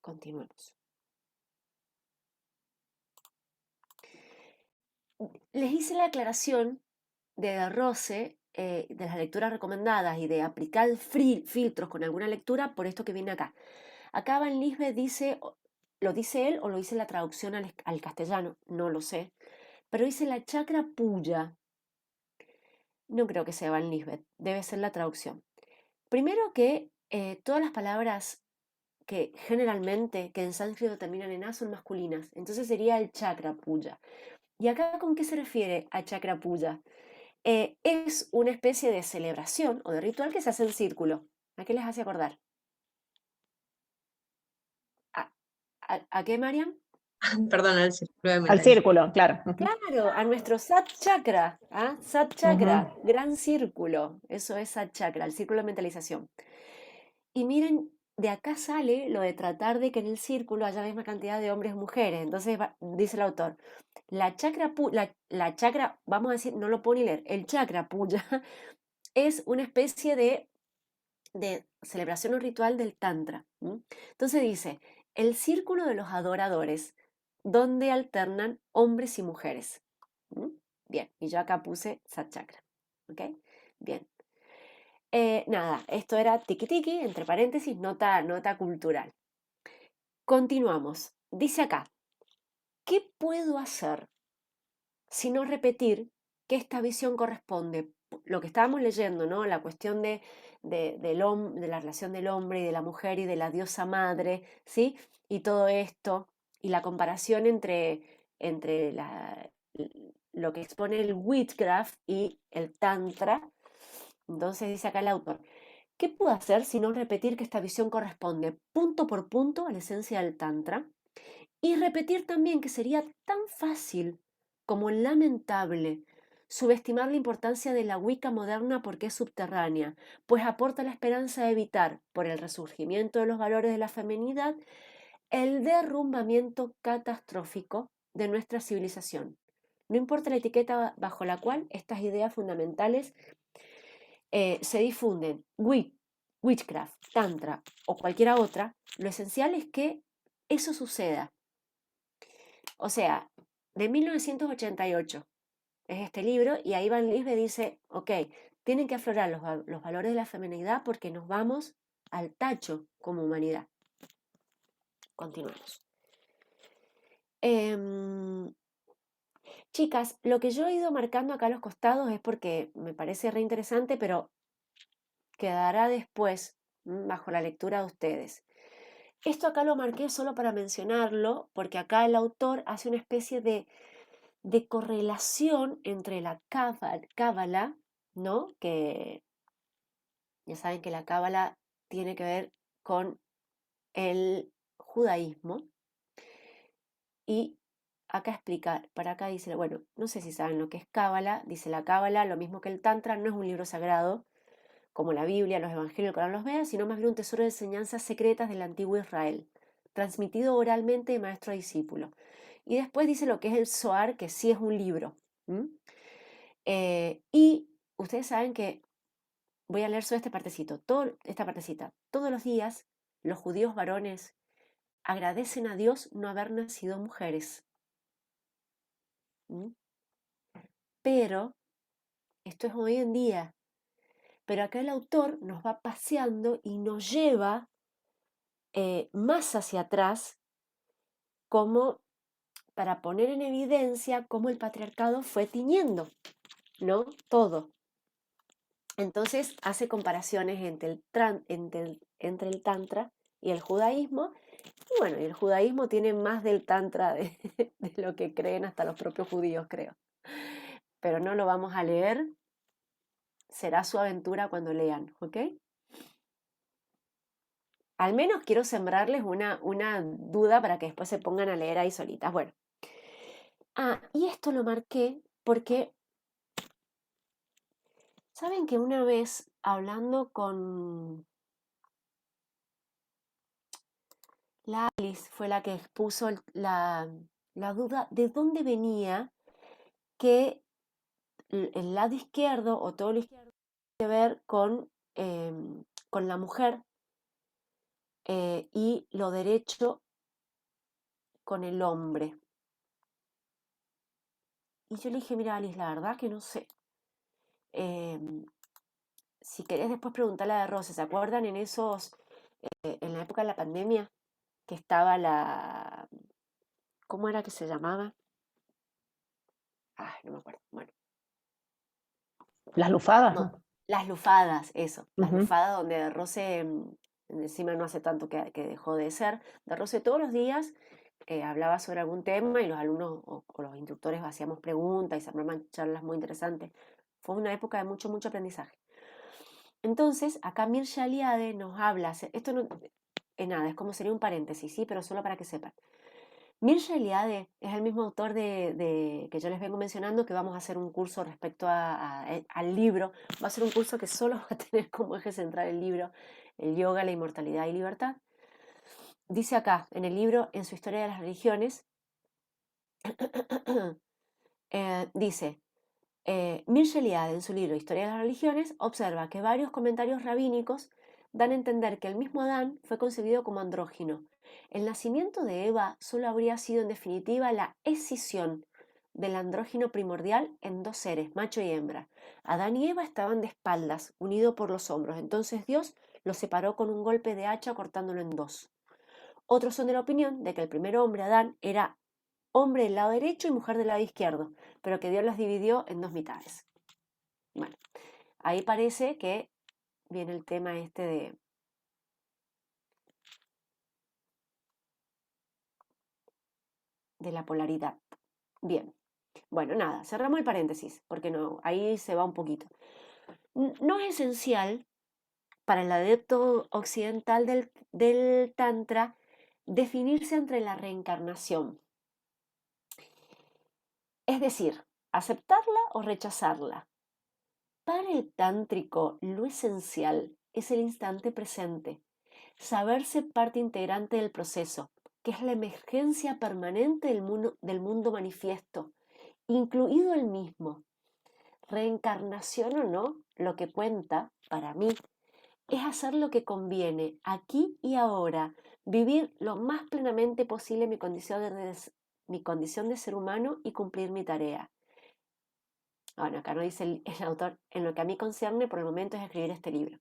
Continuemos. Les hice la aclaración de Rose, de las lecturas recomendadas y de aplicar filtros con alguna lectura por esto que viene acá. Acá Van Lisbeth dice, lo dice él o lo dice la traducción al castellano, no lo sé, pero dice la chakra puya. No creo que sea Van Lisbeth, debe ser la traducción. Primero que todas las palabras que generalmente que en sánscrito terminan en A son masculinas, entonces sería el chakra puya. ¿Y acá con qué se refiere a chakra puya? Es una especie de celebración o de ritual que se hace en círculo. ¿A qué les hace acordar? ¿A, a qué, Mariam? Perdón, el círculo de Al metal. círculo, claro. Claro, a nuestro Sat Chakra, ¿ah? Sat Chakra, Ujú. gran círculo, eso es Sat Chakra, el círculo de mentalización. Y miren, de acá sale lo de tratar de que en el círculo haya la misma cantidad de hombres y mujeres. Entonces dice el autor, la chakra, vamos a decir, no lo puedo ni leer, el chakra puya es una especie de celebración o ritual del Tantra. Entonces dice, el círculo de los adoradores, donde alternan hombres y mujeres. Bien, y yo acá puse Sat Chakra. ¿Ok? Bien. Nada, esto era tiki tiki, entre paréntesis, nota cultural. Continuamos. Dice acá, ¿qué puedo hacer sino repetir que esta visión corresponde? Lo que estábamos leyendo, ¿no? La cuestión de la relación del hombre y de la mujer y de la diosa madre, ¿sí? Y todo esto, y la comparación entre lo que expone el witchcraft y el tantra. Entonces dice acá el autor, ¿qué puedo hacer si no repetir que esta visión corresponde punto por punto a la esencia del Tantra? Y repetir también que sería tan fácil como lamentable subestimar la importancia de la Wicca moderna porque es subterránea, pues aporta la esperanza de evitar, por el resurgimiento de los valores de la feminidad, el derrumbamiento catastrófico de nuestra civilización. No importa la etiqueta bajo la cual estas ideas fundamentales se difunden, witchcraft, tantra o cualquiera otra, lo esencial es que eso suceda. O sea, de 1988 es este libro y ahí Van Lisbeth dice, ok, tienen que aflorar los valores de la feminidad porque nos vamos al tacho como humanidad. Continuamos. Chicas, lo que yo he ido marcando acá a los costados es porque me parece re interesante, pero quedará después bajo la lectura de ustedes. Esto acá lo marqué solo para mencionarlo, porque acá el autor hace una especie de correlación entre la cábala, ¿no? Que ya saben que la cábala tiene que ver con el judaísmo. Y acá explica, para acá dice, bueno, no sé si saben lo que es cábala, dice la cábala, lo mismo que el tantra, no es un libro sagrado, como la Biblia, los Evangelios, el Corán, los Vedas, sino más bien un tesoro de enseñanzas secretas del antiguo Israel, transmitido oralmente de maestro a discípulo. Y después dice lo que es el Zohar, que sí es un libro. Y ustedes saben que, voy a leer solo esta partecita. Todos los días los judíos varones agradecen a Dios no haber nacido mujeres. Pero, esto es hoy en día, pero acá el autor nos va paseando y nos lleva más hacia atrás, como para poner en evidencia cómo el patriarcado fue tiñendo, ¿no? Todo. Entonces hace comparaciones entre el tantra y el judaísmo. Y bueno, y el judaísmo tiene más del tantra de lo que creen hasta los propios judíos, creo. Pero no lo vamos a leer. Será su aventura cuando lean, ¿ok? Al menos quiero sembrarles una duda para que después se pongan a leer ahí solitas. Bueno. Y esto lo marqué porque, ¿saben que una vez hablando con la Alice, fue la que expuso la duda de dónde venía que el lado izquierdo o todo lo izquierdo tiene que ver con la mujer y lo derecho con el hombre. Y yo le dije, mira, Alice, la verdad que no sé. Em, si querés después preguntarle a Rose, ¿se acuerdan en la época de la pandemia, que estaba ¿cómo era que se llamaba? Ay, no me acuerdo. Bueno, Las lufadas, no, ¿no? las lufadas, eso, las Ujú. lufadas donde Rose, encima no hace tanto que dejó de ser, de Rose todos los días hablaba sobre algún tema y los alumnos o los instructores hacíamos preguntas y se armaban charlas muy interesantes. Fue una época de mucho, mucho aprendizaje. Entonces, acá Mircea Eliade nos habla, esto no es nada, es como sería un paréntesis, ¿sí? Pero solo para que sepan. Mircea Eliade es el mismo autor que yo les vengo mencionando, que vamos a hacer un curso respecto al libro. Va a ser un curso que solo va a tener como eje central el libro, el yoga, la inmortalidad y libertad. Dice acá, en el libro, en su historia de las religiones, dice, Mircea Eliade, en su libro Historia de las Religiones, observa que varios comentarios rabínicos dan a entender que el mismo Adán fue concebido como andrógino. El nacimiento de Eva solo habría sido en definitiva la escisión del andrógino primordial en dos seres, macho y hembra. Adán y Eva estaban de espaldas, unidos por los hombros. Entonces Dios los separó con un golpe de hacha cortándolo en dos. Otros son de la opinión de que el primer hombre, Adán, era hombre del lado derecho y mujer del lado izquierdo, pero que Dios los dividió en dos mitades. Bueno, ahí parece que viene el tema este de la polaridad. Bien, bueno, nada, cerramos el paréntesis, porque no, ahí se va un poquito. No es esencial para el adepto occidental del Tantra definirse entre la reencarnación. Es decir, aceptarla o rechazarla. Para el tántrico, lo esencial es el instante presente, saberse parte integrante del proceso, que es la emergencia permanente del mundo manifiesto, incluido el mismo. Reencarnación o no, lo que cuenta, para mí, es hacer lo que conviene aquí y ahora, vivir lo más plenamente posible mi condición de ser humano y cumplir mi tarea. Bueno, acá no dice el autor, en lo que a mí concierne, por el momento es escribir este libro.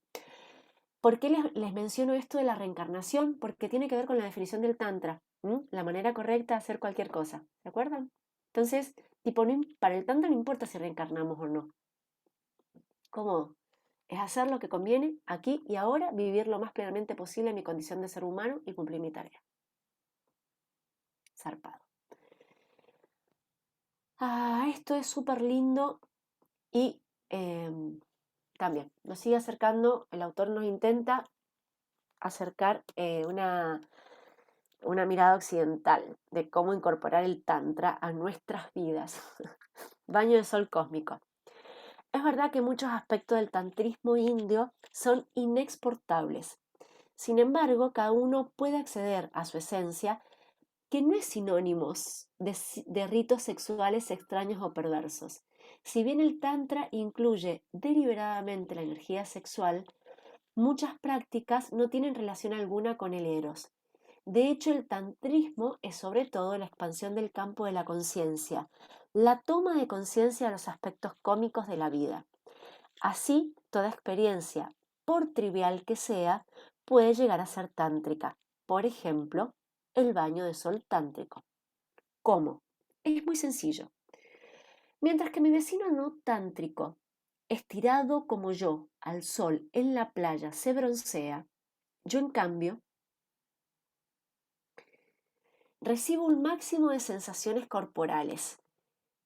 ¿Por qué les menciono esto de la reencarnación? Porque tiene que ver con la definición del Tantra, la manera correcta de hacer cualquier cosa. ¿Se acuerdan? Entonces, tipo, para el Tantra no importa si reencarnamos o no. ¿Cómo? Es hacer lo que conviene aquí y ahora, vivir lo más plenamente posible mi condición de ser humano y cumplir mi tarea. Zarpado. Esto es súper lindo y también nos sigue acercando, el autor nos intenta acercar una mirada occidental de cómo incorporar el Tantra a nuestras vidas. Baño de sol cósmico. Es verdad que muchos aspectos del tantrismo indio son inexportables. Sin embargo, cada uno puede acceder a su esencia, que no es sinónimo de ritos sexuales extraños o perversos. Si bien el Tantra incluye deliberadamente la energía sexual, muchas prácticas no tienen relación alguna con el eros. De hecho, el tantrismo es sobre todo la expansión del campo de la conciencia, la toma de conciencia de los aspectos cómicos de la vida. Así, toda experiencia, por trivial que sea, puede llegar a ser tántrica. Por ejemplo, el baño de sol tántrico. ¿Cómo? Es muy sencillo. Mientras que mi vecino no tántrico, estirado como yo, al sol en la playa, se broncea, yo en cambio recibo un máximo de sensaciones corporales.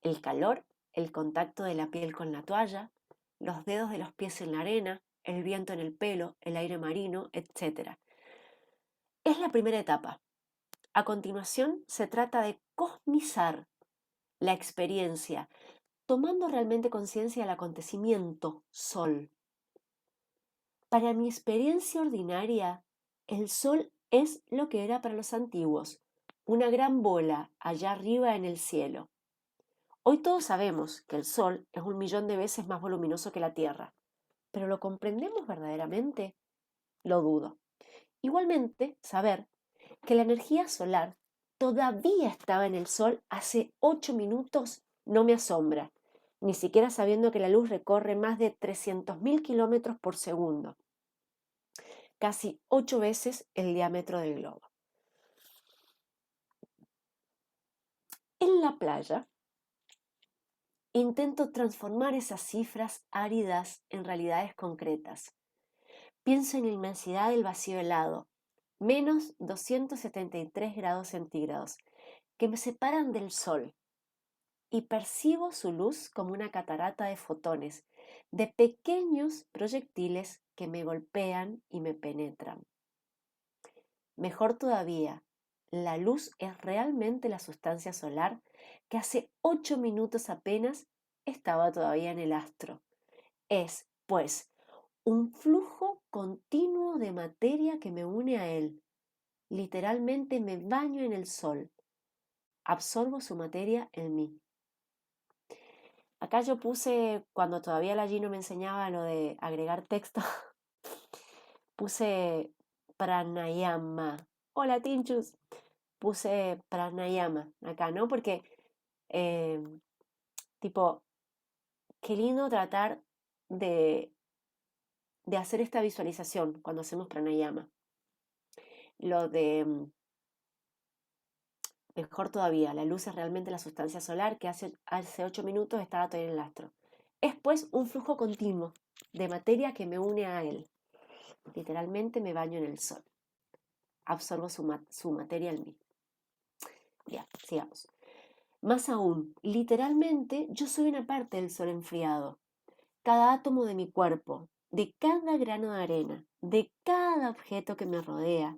El calor, el contacto de la piel con la toalla, los dedos de los pies en la arena, el viento en el pelo, el aire marino, etc. Es la primera etapa. A continuación, se trata de cosmizar la experiencia, tomando realmente conciencia del acontecimiento sol. Para mi experiencia ordinaria, el sol es lo que era para los antiguos, una gran bola allá arriba en el cielo. Hoy todos sabemos que el Sol es 1.000.000 de veces más voluminoso que la Tierra, pero ¿lo comprendemos verdaderamente? Lo dudo. Igualmente, saber que la energía solar todavía estaba en el Sol hace 8 minutos no me asombra, ni siquiera sabiendo que la luz recorre más de 300.000 kilómetros por segundo, casi 8 veces el diámetro del globo. En la playa, intento transformar esas cifras áridas en realidades concretas. Pienso en la inmensidad del vacío helado, menos 273 grados centígrados, que me separan del Sol, y percibo su luz como una catarata de fotones, de pequeños proyectiles que me golpean y me penetran. Mejor todavía, la luz es realmente la sustancia solar que hace 8 minutos apenas estaba todavía en el astro. Es, pues, un flujo continuo de materia que me une a él. Literalmente me baño en el sol. Absorbo su materia en mí. Acá yo puse, cuando todavía la Gino me enseñaba lo de agregar texto, puse pranayama. Hola, Tinchus. Puse pranayama acá, ¿no? Porque, eh, tipo, qué lindo tratar de, de hacer esta visualización cuando hacemos pranayama. Lo de, mejor todavía, la luz es realmente la sustancia solar que hace 8 minutos estaba todavía en el astro. Es pues un flujo continuo de materia que me une a él. Literalmente me baño en el sol. Absorbo su materia en mí. Bien, sigamos. Más aún, literalmente yo soy una parte del sol enfriado. Cada átomo de mi cuerpo, de cada grano de arena, de cada objeto que me rodea.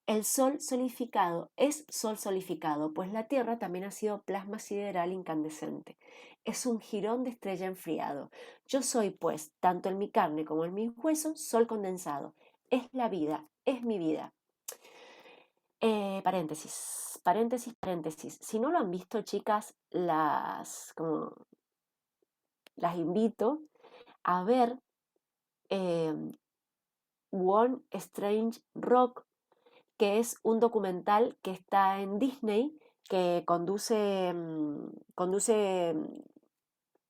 El sol solidificado es sol solidificado, pues la Tierra también ha sido plasma sideral incandescente. Es un jirón de estrella enfriado. Yo soy, pues, tanto en mi carne como en mis huesos, sol condensado. Es la vida, es mi vida. Paréntesis, paréntesis, paréntesis. Si no lo han visto, chicas, las invito a ver One Strange Rock, que es un documental que está en Disney, que conduce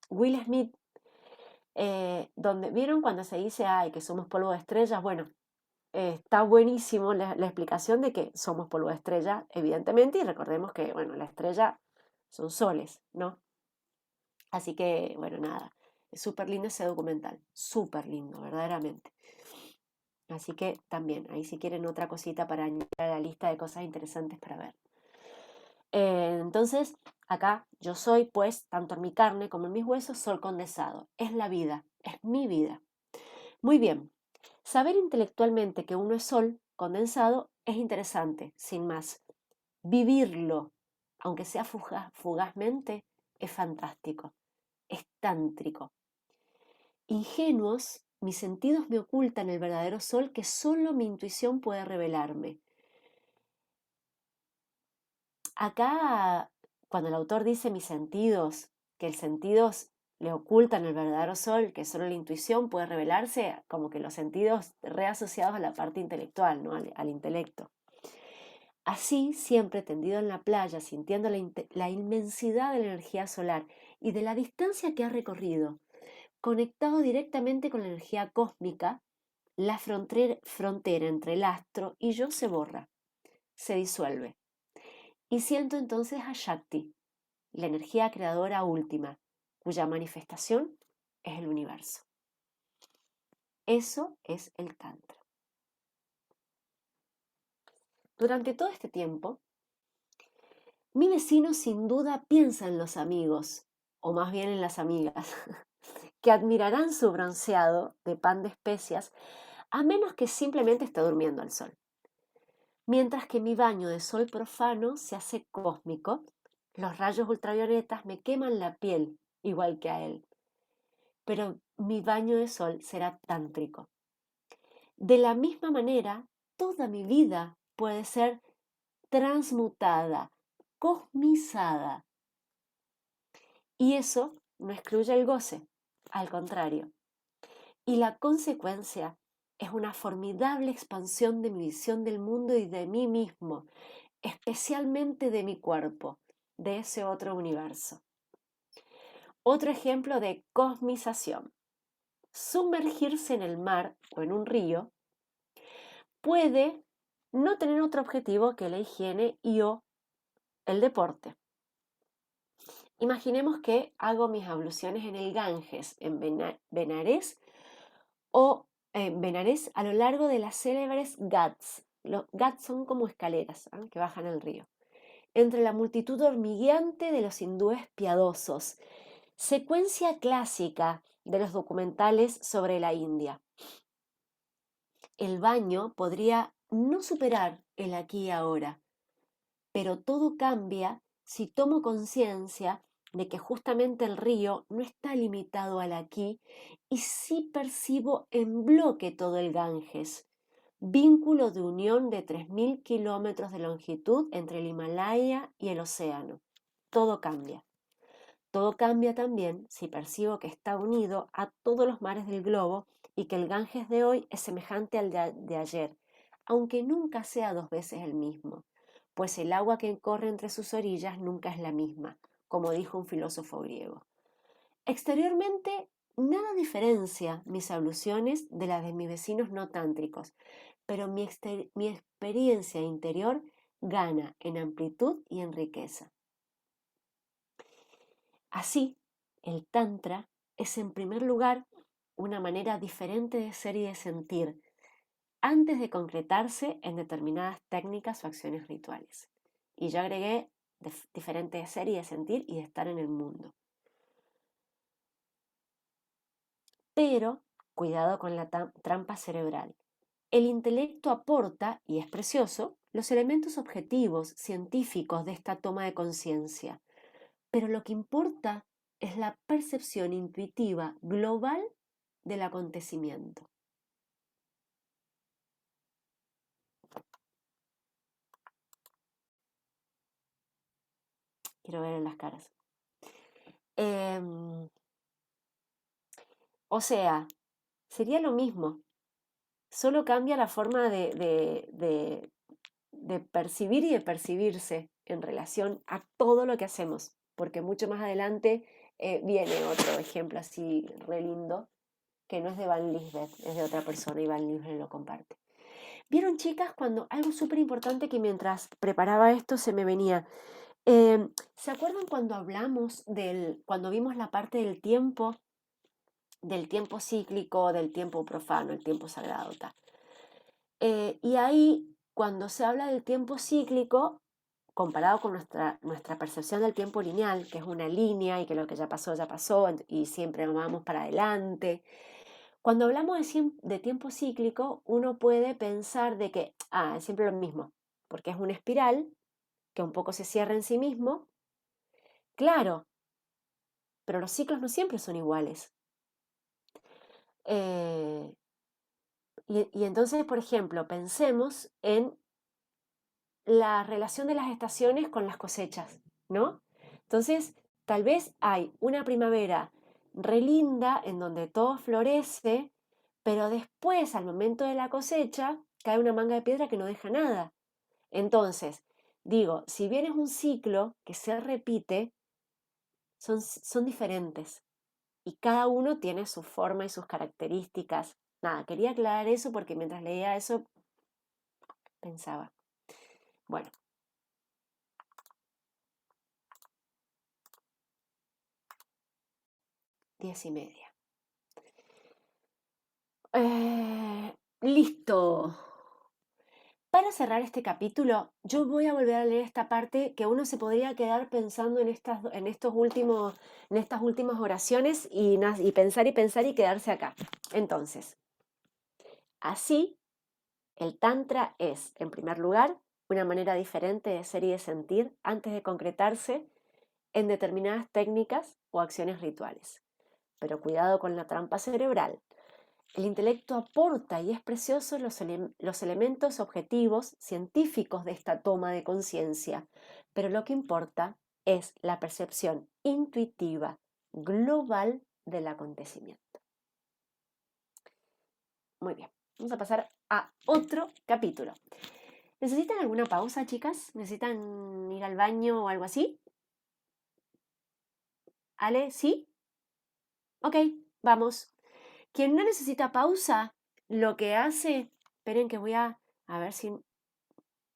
Will Smith, donde vieron cuando se dice, ay, que somos polvo de estrellas. Bueno, está buenísimo la explicación de que somos polvo de estrella, evidentemente, y recordemos que, bueno, la estrella son soles, ¿no? Así que, bueno, nada, es súper lindo ese documental, súper lindo, verdaderamente. Así que también, ahí si quieren otra cosita para añadir a la lista de cosas interesantes para ver. Entonces, acá yo soy, pues, tanto en mi carne como en mis huesos, sol condensado. Es la vida, es mi vida. Muy bien, saber intelectualmente que uno es sol condensado es interesante, sin más. Vivirlo, aunque sea fugazmente, es fantástico, es tántrico. Ingenuos, mis sentidos me ocultan el verdadero sol que solo mi intuición puede revelarme. Acá, cuando el autor dice mis sentidos, que el sentidos le ocultan el verdadero sol, que solo la intuición puede revelarse, como que los sentidos reasociados a la parte intelectual, ¿no? al intelecto. Así, siempre tendido en la playa, sintiendo la inmensidad de la energía solar y de la distancia que ha recorrido, conectado directamente con la energía cósmica, la frontera entre el astro y yo se borra, se disuelve. Y siento entonces a Shakti, la energía creadora última, cuya manifestación es el universo. Eso es el Tantra. Durante todo este tiempo, mi vecino sin duda piensa en los amigos, o más bien en las amigas, que admirarán su bronceado de pan de especias, a menos que simplemente esté durmiendo al sol. Mientras que mi baño de sol profano se hace cósmico, los rayos ultravioletas me queman la piel, igual que a él. Pero mi baño de sol será tántrico. De la misma manera, toda mi vida puede ser transmutada, cosmizada. Y eso no excluye el goce, al contrario. Y la consecuencia es una formidable expansión de mi visión del mundo y de mí mismo, especialmente de mi cuerpo, de ese otro universo. Otro ejemplo de cosmización. Sumergirse en el mar o en un río puede no tener otro objetivo que la higiene y o el deporte. Imaginemos que hago mis abluciones en el Ganges, en Benares a lo largo de las célebres Ghats. Los Ghats son como escaleras que bajan al río. Entre la multitud hormigueante de los hindúes piadosos. Secuencia clásica de los documentales sobre la India. El baño podría no superar el aquí y ahora, pero todo cambia si tomo conciencia de que justamente el río no está limitado al aquí y sí percibo en bloque todo el Ganges, vínculo de unión de 3000 kilómetros de longitud entre el Himalaya y el océano. Todo cambia. Todo cambia también si percibo que está unido a todos los mares del globo y que el Ganges de hoy es semejante al de ayer, aunque nunca sea 2 veces el mismo, pues el agua que corre entre sus orillas nunca es la misma, como dijo un filósofo griego. Exteriormente, nada diferencia mis abluciones de las de mis vecinos no tántricos, pero mi experiencia interior gana en amplitud y en riqueza. Así, el Tantra es en primer lugar una manera diferente de ser y de sentir, antes de concretarse en determinadas técnicas o acciones rituales. Y yo agregué diferente de ser y de sentir y de estar en el mundo. Pero, cuidado con la trampa cerebral. El intelecto aporta, y es precioso, los elementos objetivos, científicos de esta toma de conciencia. Pero lo que importa es la percepción intuitiva global del acontecimiento. Quiero ver en las caras. O sea, sería lo mismo, solo cambia la forma de percibir y de percibirse en relación a todo lo que hacemos, porque mucho más adelante viene otro ejemplo así re lindo, que no es de Van Lisbeth, es de otra persona y Van Lisbeth lo comparte. ¿Vieron, chicas, cuando algo súper importante que mientras preparaba esto se me venía? ¿Se acuerdan cuando hablamos cuando vimos la parte del tiempo cíclico, del tiempo profano, el tiempo sagrado, tal? Y ahí, cuando se habla del tiempo cíclico, comparado con nuestra percepción del tiempo lineal, que es una línea y que lo que ya pasó y siempre vamos para adelante. Cuando hablamos de tiempo cíclico, uno puede pensar de que, es siempre lo mismo, porque es una espiral que un poco se cierra en sí mismo. Claro, pero los ciclos no siempre son iguales. Y entonces, por ejemplo, pensemos en la relación de las estaciones con las cosechas, ¿no? Entonces, tal vez hay una primavera re linda en donde todo florece, pero después, al momento de la cosecha, cae una manga de piedra que no deja nada. Entonces, digo, si bien es un ciclo que se repite, son diferentes y cada uno tiene su forma y sus características. Nada, quería aclarar eso porque mientras leía eso pensaba. Bueno. 10:30. Listo. Para cerrar este capítulo, yo voy a volver a leer esta parte que uno se podría quedar pensando en estas últimas oraciones y pensar y quedarse acá. Entonces, así, el Tantra es, en primer lugar, una manera diferente de ser y de sentir antes de concretarse en determinadas técnicas o acciones rituales. Pero cuidado con la trampa cerebral. El intelecto aporta, y es precioso, los elementos objetivos científicos de esta toma de conciencia, pero lo que importa es la percepción intuitiva global del acontecimiento. Muy bien. Vamos a pasar a otro capítulo. ¿Necesitan alguna pausa, chicas? ¿Necesitan ir al baño o algo así? ¿Ale? ¿Sí? Ok, vamos. Quien no necesita pausa, lo que hace... Esperen que voy a ver si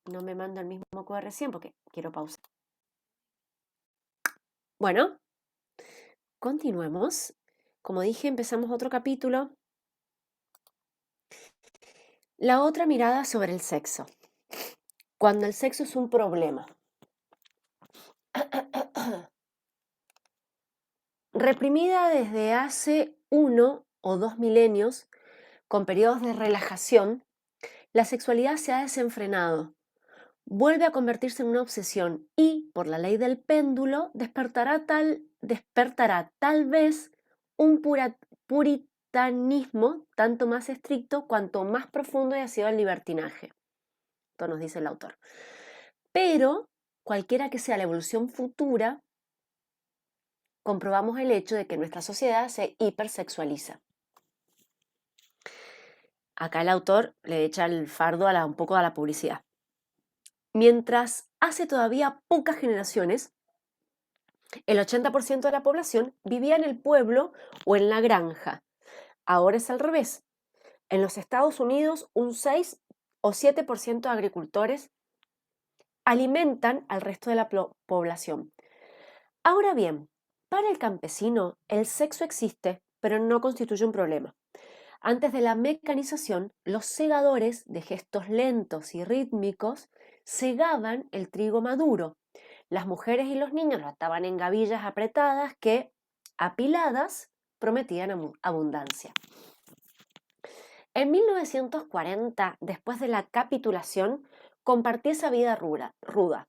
no me mando el mismo moco de recién porque quiero pausa. Bueno, continuemos. Como dije, empezamos otro capítulo. La otra mirada sobre el sexo. Cuando el sexo es un problema. Reprimida desde hace 1 o 2 milenios, con periodos de relajación, la sexualidad se ha desenfrenado, vuelve a convertirse en una obsesión y, por la ley del péndulo, despertará tal vez un puritanismo tanto más estricto cuanto más profundo haya sido el libertinaje. Esto nos dice el autor. Pero, cualquiera que sea la evolución futura, comprobamos el hecho de que nuestra sociedad se hipersexualiza. Acá el autor le echa el fardo un poco a la publicidad. Mientras hace todavía pocas generaciones, el 80% de la población vivía en el pueblo o en la granja. Ahora es al revés. En los Estados Unidos, un 6 o 7% de agricultores alimentan al resto de la población. Ahora bien, para el campesino, el sexo existe, pero no constituye un problema. Antes de la mecanización, los segadores de gestos lentos y rítmicos segaban el trigo maduro. Las mujeres y los niños lo ataban en gavillas apretadas que, apiladas, prometían abundancia. En 1940, después de la capitulación, compartí esa vida ruda.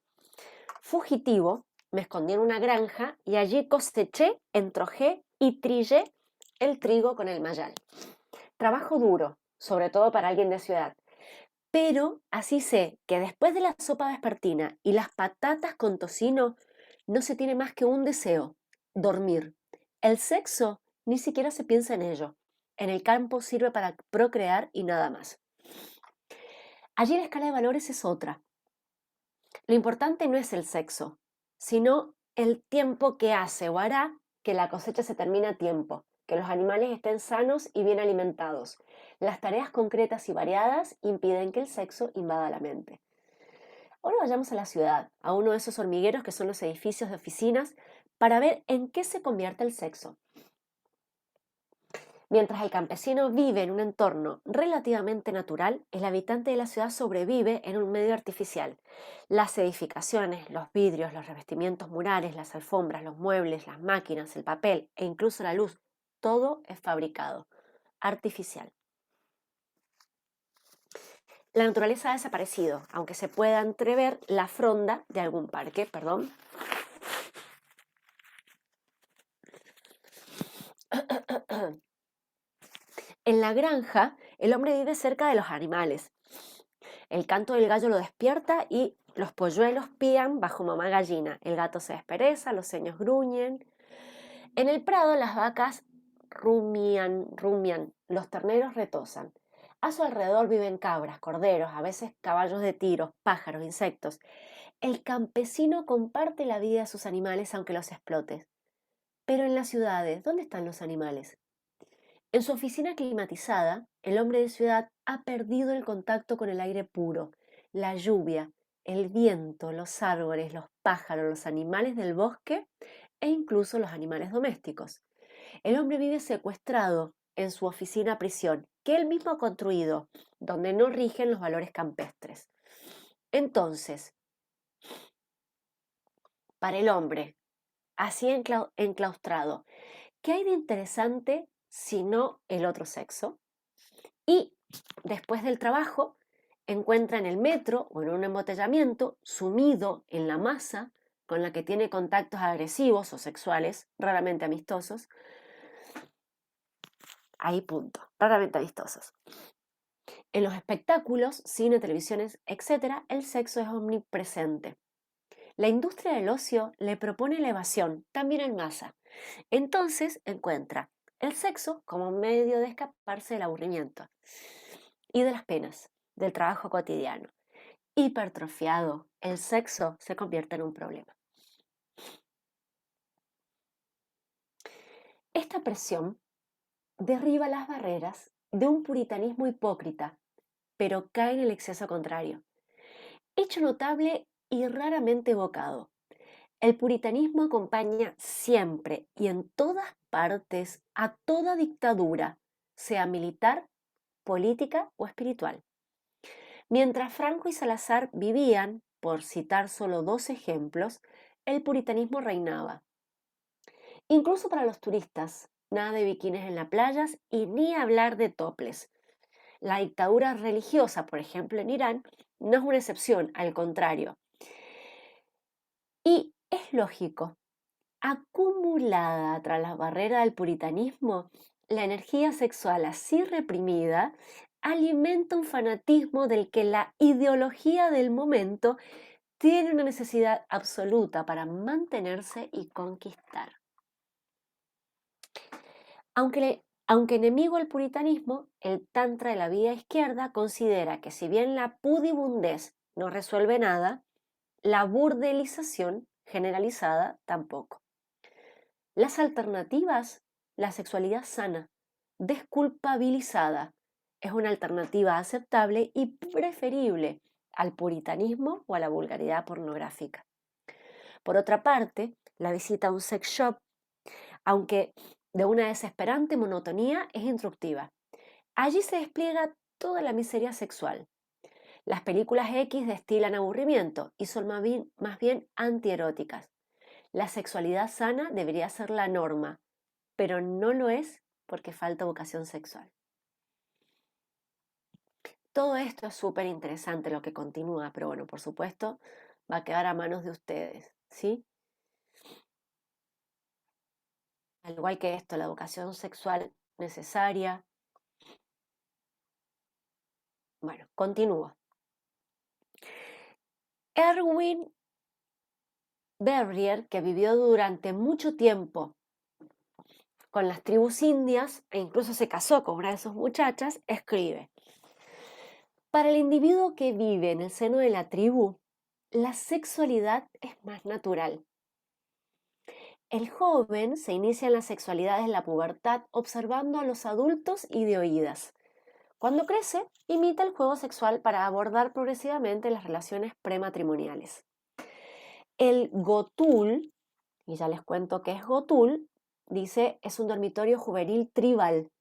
Fugitivo, me escondí en una granja y allí coseché, entrojé y trillé el trigo con el mayal. Trabajo duro, sobre todo para alguien de ciudad. Pero así sé que después de la sopa vespertina y las patatas con tocino, no se tiene más que un deseo: dormir. El sexo ni siquiera se piensa en ello. En el campo sirve para procrear y nada más. Allí la escala de valores es otra. Lo importante no es el sexo, sino el tiempo que hace o hará que la cosecha se termine a tiempo, que los animales estén sanos y bien alimentados. Las tareas concretas y variadas impiden que el sexo invada la mente. Ahora vayamos a la ciudad, a uno de esos hormigueros que son los edificios de oficinas, para ver en qué se convierte el sexo. Mientras el campesino vive en un entorno relativamente natural, el habitante de la ciudad sobrevive en un medio artificial. Las edificaciones, los vidrios, los revestimientos murales, las alfombras, los muebles, las máquinas, el papel e incluso la luz, todo es fabricado, artificial. La naturaleza ha desaparecido, aunque se pueda entrever la fronda de algún parque, En la granja, el hombre vive cerca de los animales. El canto del gallo lo despierta y los polluelos pían bajo mamá gallina. El gato se despereza, los ceños gruñen. En el prado las vacas rumian, los terneros retosan. A su alrededor viven cabras, corderos, a veces caballos de tiro, pájaros, insectos. El campesino comparte la vida de sus animales aunque los explote. Pero en las ciudades, ¿dónde están los animales? En su oficina climatizada, el hombre de ciudad ha perdido el contacto con el aire puro, la lluvia, el viento, los árboles, los pájaros, los animales del bosque e incluso los animales domésticos. El hombre vive secuestrado en su oficina prisión, que él mismo ha construido, donde no rigen los valores campestres. Entonces, para el hombre, así enclaustrado, ¿qué hay de interesante sino el otro sexo? Y después del trabajo, encuentra en el metro o en un embotellamiento, sumido en la masa con la que tiene contactos agresivos o sexuales, raramente amistosos. Ahí punto, raramente amistosos. En los espectáculos, cine, televisiones, etc., el sexo es omnipresente. La industria del ocio le propone la evasión, también en masa. Entonces encuentra el sexo como un medio de escaparse del aburrimiento. y de las penas, del trabajo cotidiano. Hipertrofiado, el sexo se convierte en un problema. Esta presión derriba las barreras de un puritanismo hipócrita, pero cae en el exceso contrario. Hecho notable y raramente evocado, el puritanismo acompaña siempre y en todas partes a toda dictadura, sea militar, política o espiritual. Mientras Franco y Salazar vivían, por citar solo 2 ejemplos, el puritanismo reinaba. Incluso para los turistas, nada de bikinis en las playas y ni hablar de toples. La dictadura religiosa, por ejemplo, en Irán, no es una excepción, al contrario. Y es lógico, acumulada tras la barrera del puritanismo, la energía sexual así reprimida alimenta un fanatismo del que la ideología del momento tiene una necesidad absoluta para mantenerse y conquistar. Aunque enemigo al puritanismo, el tantra de la vía izquierda considera que si bien la pudibundez no resuelve nada, la burdelización generalizada tampoco. Las alternativas, la sexualidad sana, desculpabilizada, es una alternativa aceptable y preferible al puritanismo o a la vulgaridad pornográfica. Por otra parte, la visita a un sex shop, aunque de una desesperante monotonía, es instructiva. Allí se despliega toda la miseria sexual. Las películas X destilan aburrimiento y son más bien antieróticas. La sexualidad sana debería ser la norma, pero no lo es porque falta vocación sexual. Todo esto es súper interesante lo que continúa, pero bueno, por supuesto, va a quedar a manos de ustedes, ¿sí? Al igual que esto, la educación sexual necesaria. Bueno, continúo. Erwin Berrier, que vivió durante mucho tiempo con las tribus indias e incluso se casó con una de sus muchachas, escribe: para el individuo que vive en el seno de la tribu, la sexualidad es más natural. El joven se inicia en la sexualidad en la pubertad observando a los adultos y de oídas. Cuando crece, imita el juego sexual para abordar progresivamente las relaciones prematrimoniales. El Gotul, y ya les cuento qué es Gotul, dice, es un dormitorio juvenil tribal,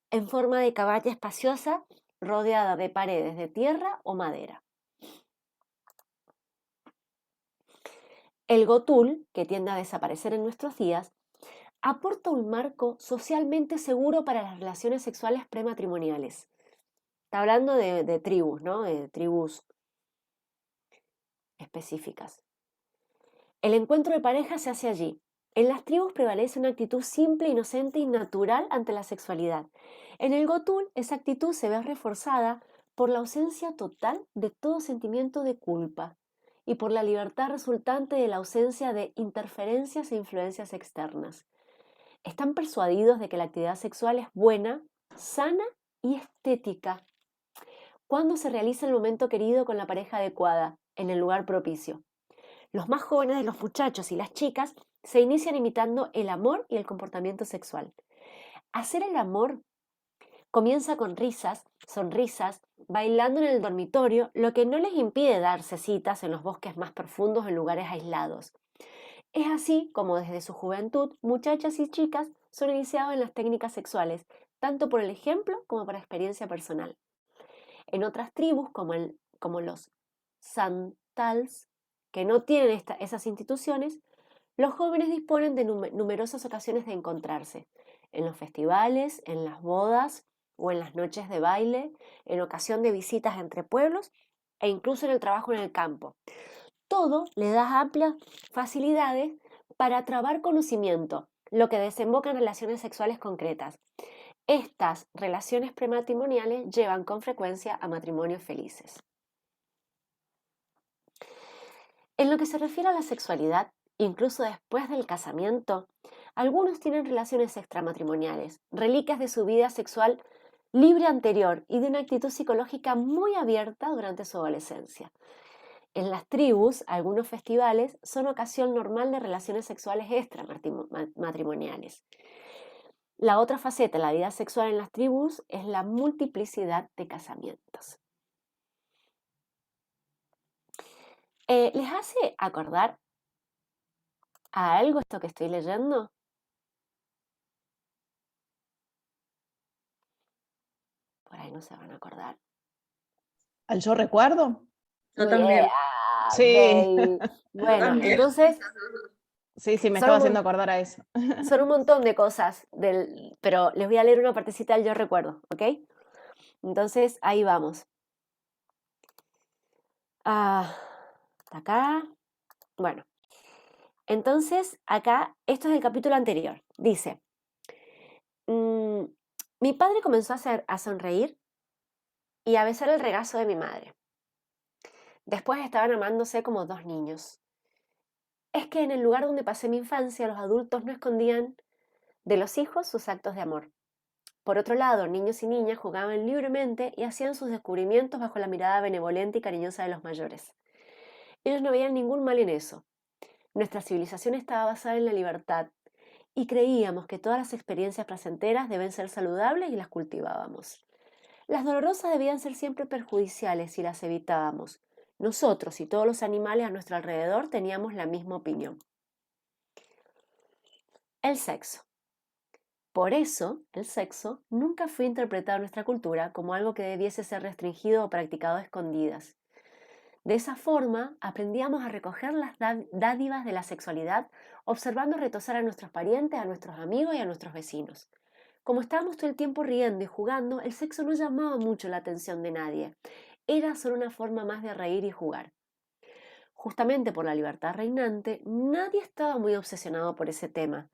en forma de cabaña espaciosa, rodeada de paredes de tierra o madera. El Gotul, que tiende a desaparecer en nuestros días, aporta un marco socialmente seguro para las relaciones sexuales prematrimoniales. Está hablando de tribus, ¿no? De tribus específicas. El encuentro de pareja se hace allí. En las tribus prevalece una actitud simple, inocente y natural ante la sexualidad. En el Gotul, esa actitud se ve reforzada por la ausencia total de todo sentimiento de culpa y por la libertad resultante de la ausencia de interferencias e influencias externas. Están persuadidos de que la actividad sexual es buena, sana y estética cuando se realiza en el momento querido con la pareja adecuada, en el lugar propicio. Los más jóvenes de los muchachos y las chicas se inician imitando el amor y el comportamiento sexual. Hacer el amor comienza con risas, sonrisas, bailando en el dormitorio, lo que no les impide darse citas en los bosques más profundos en lugares aislados. Es así como desde su juventud, muchachas y chicas son iniciados en las técnicas sexuales, tanto por el ejemplo como por experiencia personal. En otras tribus, como los Santals, que no tienen esas instituciones, los jóvenes disponen de numerosas ocasiones de encontrarse, en los festivales, en las bodas o en las noches de baile, en ocasión de visitas entre pueblos e incluso en el trabajo en el campo. Todo le da amplias facilidades para trabar conocimiento, lo que desemboca en relaciones sexuales concretas. Estas relaciones prematrimoniales llevan con frecuencia a matrimonios felices. En lo que se refiere a la sexualidad, incluso después del casamiento, algunos tienen relaciones extramatrimoniales, reliquias de su vida sexual libre anterior y de una actitud psicológica muy abierta durante su adolescencia. En las tribus, algunos festivales son ocasión normal de relaciones sexuales extramatrimoniales. La otra faceta de la vida sexual en las tribus es la multiplicidad de casamientos. ¿Les hace acordar a algo esto que estoy leyendo? Por ahí no se van a acordar. ¿Al yo recuerdo? Yo también. Sí, Babe. Bueno, También. entonces sí, me Son estaba un haciendo mon- acordar a eso. son un montón de cosas, pero les voy a leer una partecita del yo recuerdo, ¿ok? Entonces, ahí vamos. Hasta acá. Bueno, entonces acá, esto es el capítulo anterior. Dice, mi padre comenzó a sonreír y a besar el regazo de mi madre. Después estaban amándose como dos niños. Es que en el lugar donde pasé mi infancia, los adultos no escondían de los hijos sus actos de amor. Por otro lado, niños y niñas jugaban libremente y hacían sus descubrimientos bajo la mirada benevolente y cariñosa de los mayores. Ellos no veían ningún mal en eso. Nuestra civilización estaba basada en la libertad y creíamos que todas las experiencias placenteras deben ser saludables y las cultivábamos. Las dolorosas debían ser siempre perjudiciales y las evitábamos. Nosotros y todos los animales a nuestro alrededor teníamos la misma opinión. El sexo. Por eso, el sexo nunca fue interpretado en nuestra cultura como algo que debiese ser restringido o practicado a escondidas. De esa forma, aprendíamos a recoger las dádivas de la sexualidad, observando retosar a nuestros parientes, a nuestros amigos y a nuestros vecinos. Como estábamos todo el tiempo riendo y jugando, el sexo no llamaba mucho la atención de nadie. Era solo una forma más de reír y jugar. Justamente por la libertad reinante, nadie estaba muy obsesionado por ese tema.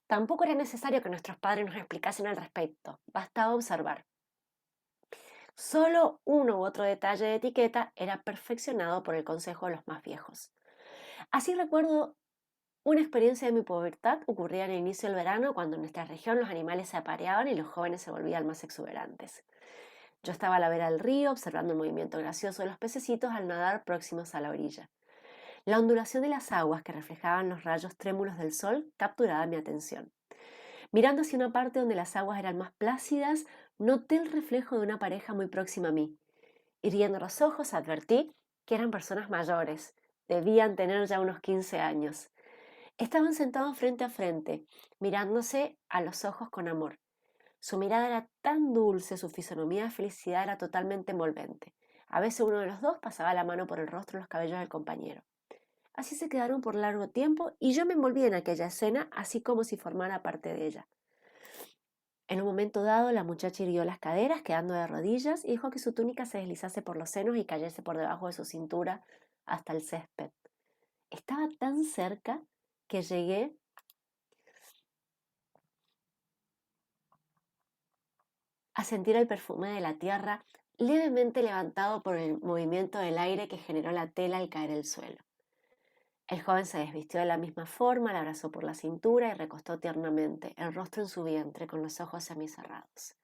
Tampoco era necesario que nuestros padres nos explicasen al respecto, bastaba observar. Solo uno u otro detalle de etiqueta era perfeccionado por el consejo de los más viejos. Así recuerdo una experiencia de mi pubertad ocurría en el inicio del verano cuando en nuestra región los animales se apareaban y los jóvenes se volvían más exuberantes. Yo estaba a la vera del río observando el movimiento gracioso de los pececitos al nadar próximos a la orilla. La ondulación de las aguas que reflejaban los rayos trémulos del sol capturaba mi atención. Mirando hacia una parte donde las aguas eran más plácidas, noté el reflejo de una pareja muy próxima a mí. Irguiendo los ojos, advertí que eran personas mayores. Debían tener ya unos 15 años. Estaban sentados frente a frente, mirándose a los ojos con amor. Su mirada era tan dulce, su fisonomía de felicidad era totalmente envolvente. A veces uno de los dos pasaba la mano por el rostro y los cabellos del compañero. Así se quedaron por largo tiempo y yo me envolví en aquella escena así como si formara parte de ella. En un momento dado, la muchacha irguió las caderas, quedando de rodillas, y dejó que su túnica se deslizase por los senos y cayese por debajo de su cintura hasta el césped. Estaba tan cerca que llegué a sentir el perfume de la tierra levemente levantado por el movimiento del aire que generó la tela al caer el suelo. El joven se desvistió de la misma forma, la abrazó por la cintura y recostó tiernamente, el rostro en su vientre, con los ojos semicerrados.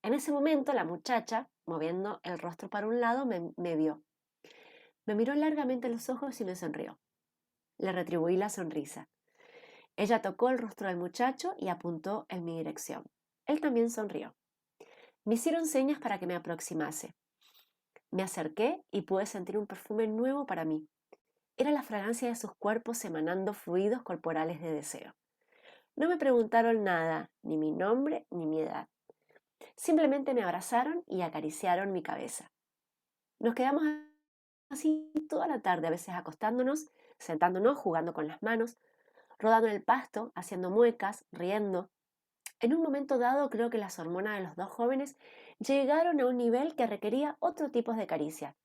En ese momento, la muchacha, moviendo el rostro para un lado, me vio. Me miró largamente a los ojos y me sonrió. Le retribuí la sonrisa. Ella tocó el rostro del muchacho y apuntó en mi dirección. Él también sonrió. Me hicieron señas para que me aproximase. Me acerqué y pude sentir un perfume nuevo para mí. Era la fragancia de sus cuerpos emanando fluidos corporales de deseo. No me preguntaron nada, ni mi nombre ni mi edad. Simplemente me abrazaron y acariciaron mi cabeza. Nos quedamos así toda la tarde, a veces acostándonos, sentándonos, jugando con las manos, rodando en el pasto, haciendo muecas, riendo. En un momento dado creo que las hormonas de los dos jóvenes llegaron a un nivel que requería otro tipo de caricia.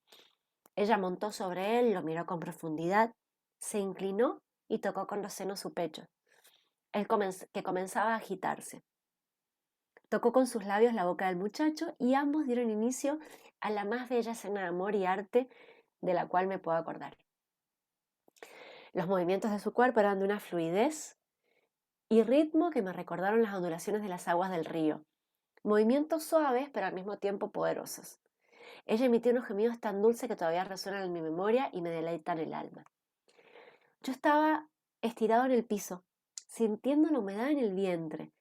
Ella montó sobre él, lo miró con profundidad, se inclinó y tocó con los senos su pecho, que comenzaba a agitarse. Tocó con sus labios la boca del muchacho y ambos dieron inicio a la más bella escena de amor y arte de la cual me puedo acordar. Los movimientos de su cuerpo eran de una fluidez y ritmo que me recordaron las ondulaciones de las aguas del río. movimientos suaves pero al mismo tiempo poderosos. Ella emitió unos gemidos tan dulces que todavía resuenan en mi memoria y me deleitan el alma. Yo estaba estirado en el piso, sintiendo la humedad en el vientre,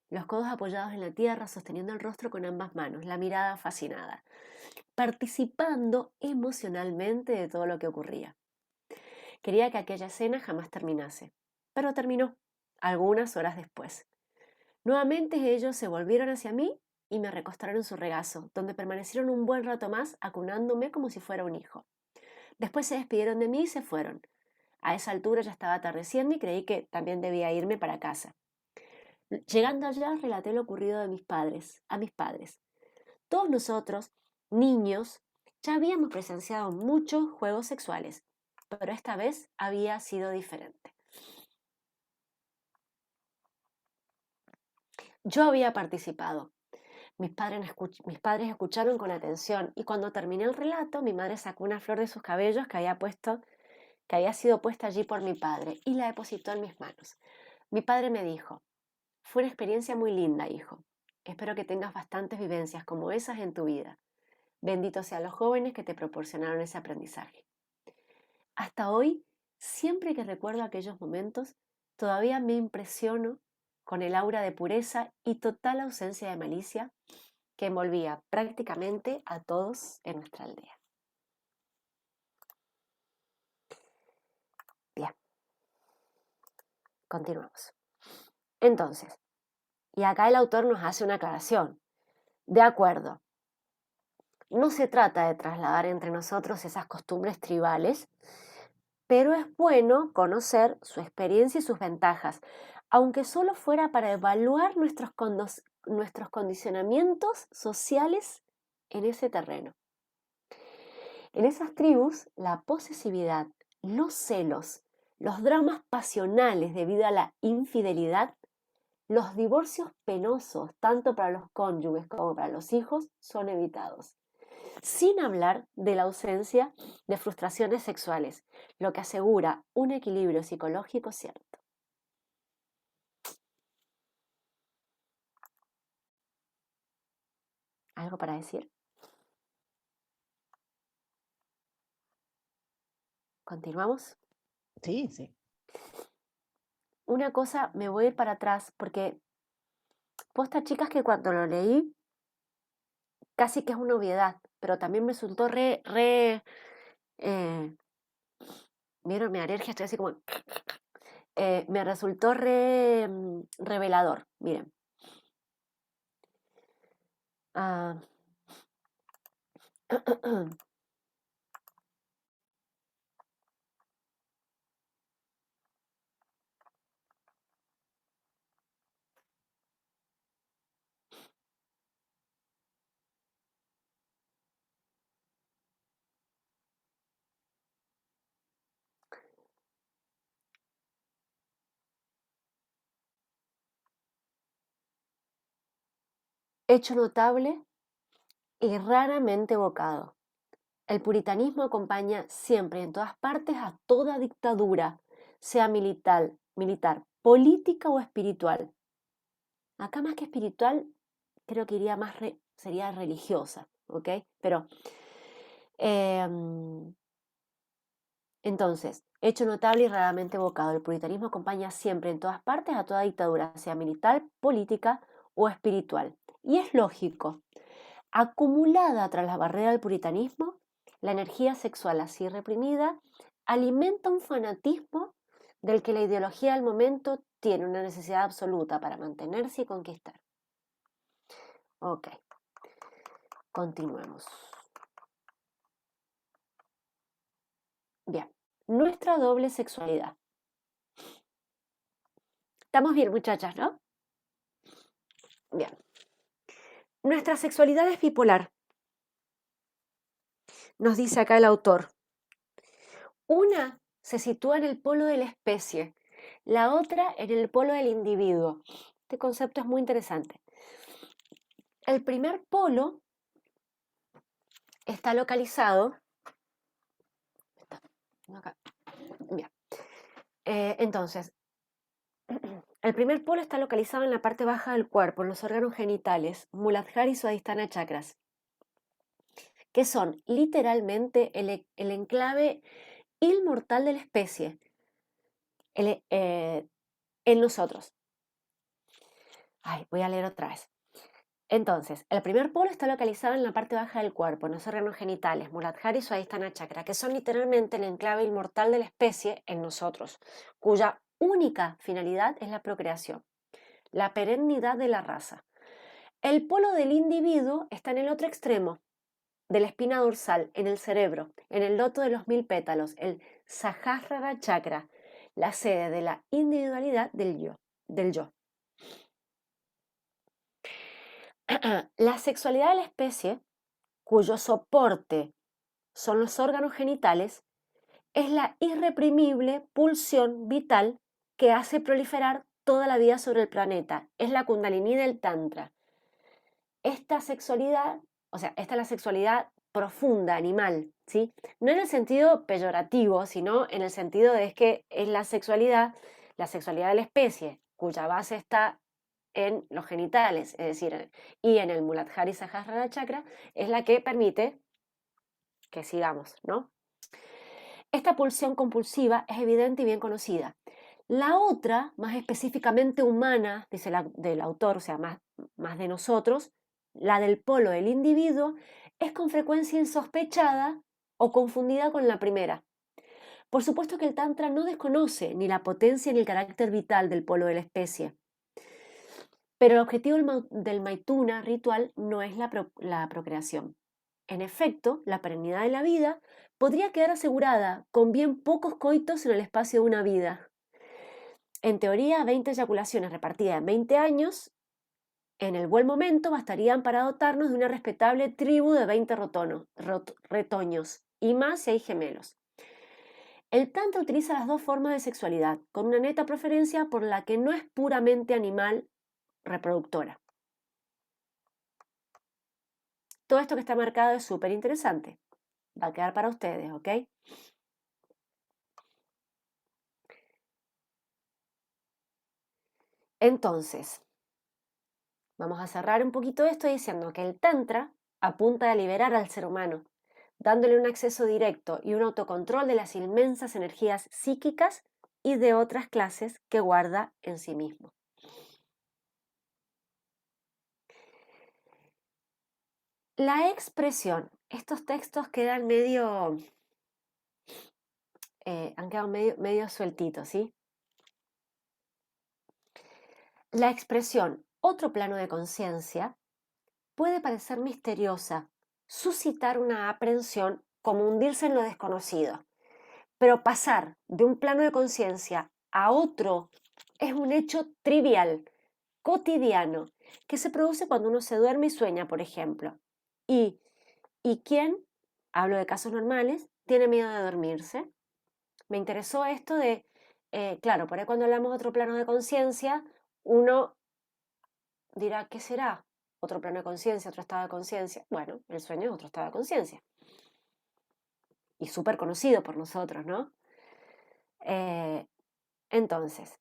los codos apoyados en la tierra, sosteniendo el rostro con ambas manos, la mirada fascinada, participando emocionalmente de todo lo que ocurría. Quería que aquella escena jamás terminase, pero terminó, algunas horas después. Nuevamente ellos se volvieron hacia mí y me recostaron en su regazo, donde permanecieron un buen rato más acunándome como si fuera un hijo. Después se despidieron de mí y se fueron. A esa altura ya estaba atardeciendo y creí que también debía irme para casa. Llegando allá relaté lo ocurrido a mis padres. Todos nosotros, niños, ya habíamos presenciado muchos juegos sexuales, pero esta vez había sido diferente. Yo había participado. Mis padres escucharon con atención y cuando terminé el relato, mi madre sacó una flor de sus cabellos que había sido puesta allí por mi padre y la depositó en mis manos. Mi padre me dijo: fue una experiencia muy linda, hijo. Espero que tengas bastantes vivencias como esas en tu vida. Benditos sean los jóvenes que te proporcionaron ese aprendizaje. Hasta hoy, siempre que recuerdo aquellos momentos, todavía me impresiono con el aura de pureza y total ausencia de malicia que envolvía prácticamente a todos en nuestra aldea. Bien, continuamos. Entonces, y acá el autor nos hace una aclaración. De acuerdo, no se trata de trasladar entre nosotros esas costumbres tribales, pero es bueno conocer su experiencia y sus ventajas, aunque solo fuera para evaluar nuestros condicionamientos sociales en ese terreno. En esas tribus, la posesividad, los celos, los dramas pasionales debido a la infidelidad, los divorcios penosos, tanto para los cónyuges como para los hijos, son evitados. Sin hablar de la ausencia de frustraciones sexuales, lo que asegura un equilibrio psicológico cierto. ¿Algo para decir? ¿Continuamos? Sí, sí. Una cosa, me voy a ir para atrás porque posta, chicas, que cuando lo leí casi que es una obviedad, pero también me resultó ¿vieron mi alergia? Estoy así como, me resultó revelador, miren. Ah, hecho notable y raramente evocado. El puritanismo acompaña siempre y en todas partes a toda dictadura, sea militar, política o espiritual. Acá más que espiritual, creo que iría más sería religiosa, ¿ok? Pero, entonces, hecho notable y raramente evocado. El puritanismo acompaña siempre en todas partes a toda dictadura, sea militar, política o espiritual. Y es lógico. Acumulada tras la barrera del puritanismo, la energía sexual así reprimida alimenta un fanatismo del que la ideología del momento tiene una necesidad absoluta para mantenerse y conquistar. Ok, continuemos. Bien, nuestra doble sexualidad. ¿Estamos bien, muchachas, no? Bien. Nuestra sexualidad es bipolar, nos dice acá el autor. Una se sitúa en el polo de la especie, la otra en el polo del individuo. Este concepto es muy interesante. El primer polo está localizado. Bien. Entonces, El primer polo está localizado en la parte baja del cuerpo, en los órganos genitales, Muladhara y Swadhisthana chakras, que son literalmente el enclave inmortal de la especie en nosotros. Ay, voy a leer otra vez. Entonces, el primer polo está localizado en la parte baja del cuerpo, en los órganos genitales, Muladhara y Swadhisthana chakra, que son literalmente el enclave inmortal de la especie en nosotros, cuya única finalidad es la procreación, la perennidad de la raza. El polo del individuo está en el otro extremo de la espina dorsal, en el cerebro, en el loto de los 1000 pétalos, el Sahasrara chakra, la sede de la individualidad del yo. La sexualidad de la especie, cuyo soporte son los órganos genitales, es la irreprimible pulsión vital que hace proliferar toda la vida sobre el planeta. Es la kundalini del tantra. Esta sexualidad, o sea, esta es la sexualidad profunda, animal, ¿sí? No en el sentido peyorativo, sino en el sentido de que es la sexualidad de la especie, cuya base está en los genitales, es decir, y en el Muladhara y Sahasrara chakra, es la que permite que sigamos, ¿no? Esta pulsión compulsiva es evidente y bien conocida. La otra, más específicamente humana, dice del autor, o sea, más de nosotros, la del polo del individuo, es con frecuencia insospechada o confundida con la primera. Por supuesto que el Tantra no desconoce ni la potencia ni el carácter vital del polo de la especie. Pero el objetivo del Maituna ritual no es la procreación. En efecto, la perennidad de la vida podría quedar asegurada con bien pocos coitos en el espacio de una vida. En teoría, 20 eyaculaciones repartidas en 20 años, en el buen momento, bastarían para dotarnos de una respetable tribu de 20 retoños, y más si hay gemelos. El Tantra utiliza las dos formas de sexualidad, con una neta preferencia por la que no es puramente animal reproductora. Todo esto que está marcado es súper interesante. Va a quedar para ustedes, ¿ok? Entonces, vamos a cerrar un poquito esto diciendo que el Tantra apunta a liberar al ser humano, dándole un acceso directo y un autocontrol de las inmensas energías psíquicas y de otras clases que guarda en sí mismo. La expresión, estos textos quedan han quedado medio sueltitos, ¿sí? La expresión otro plano de conciencia puede parecer misteriosa, suscitar una aprensión como hundirse en lo desconocido, pero pasar de un plano de conciencia a otro es un hecho trivial, cotidiano, que se produce cuando uno se duerme y sueña, por ejemplo. ¿Y quién, hablo de casos normales, tiene miedo de dormirse? Me interesó esto de, claro, por ahí cuando hablamos de otro plano de conciencia, uno dirá, ¿qué será? Otro plano de conciencia, otro estado de conciencia. Bueno, el sueño es otro estado de conciencia. Y súper conocido por nosotros, ¿no? Entonces,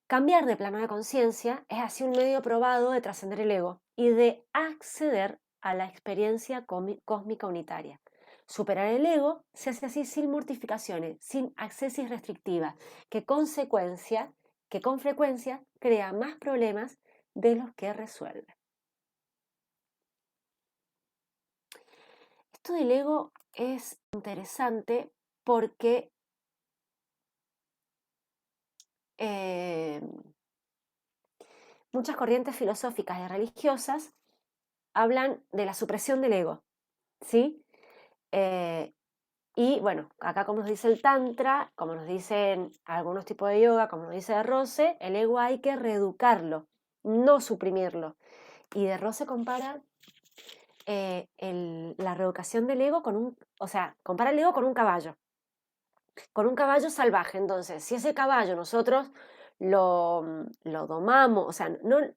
cambiar de plano de conciencia es así un medio probado de trascender el ego y de acceder a la experiencia cósmica unitaria. Superar el ego se hace así sin mortificaciones, sin accesis restrictivas, que con frecuencia crea más problemas de los que resuelve. Esto del ego es interesante porque muchas corrientes filosóficas y religiosas hablan de la supresión del ego, ¿sí? Y bueno, acá como nos dice el Tantra, como nos dicen algunos tipos de yoga, como nos dice de Rose, el ego hay que reeducarlo, no suprimirlo. Y de Rose compara la reeducación del ego compara el ego con un caballo salvaje. Entonces, si ese caballo nosotros lo domamos, o sea, lo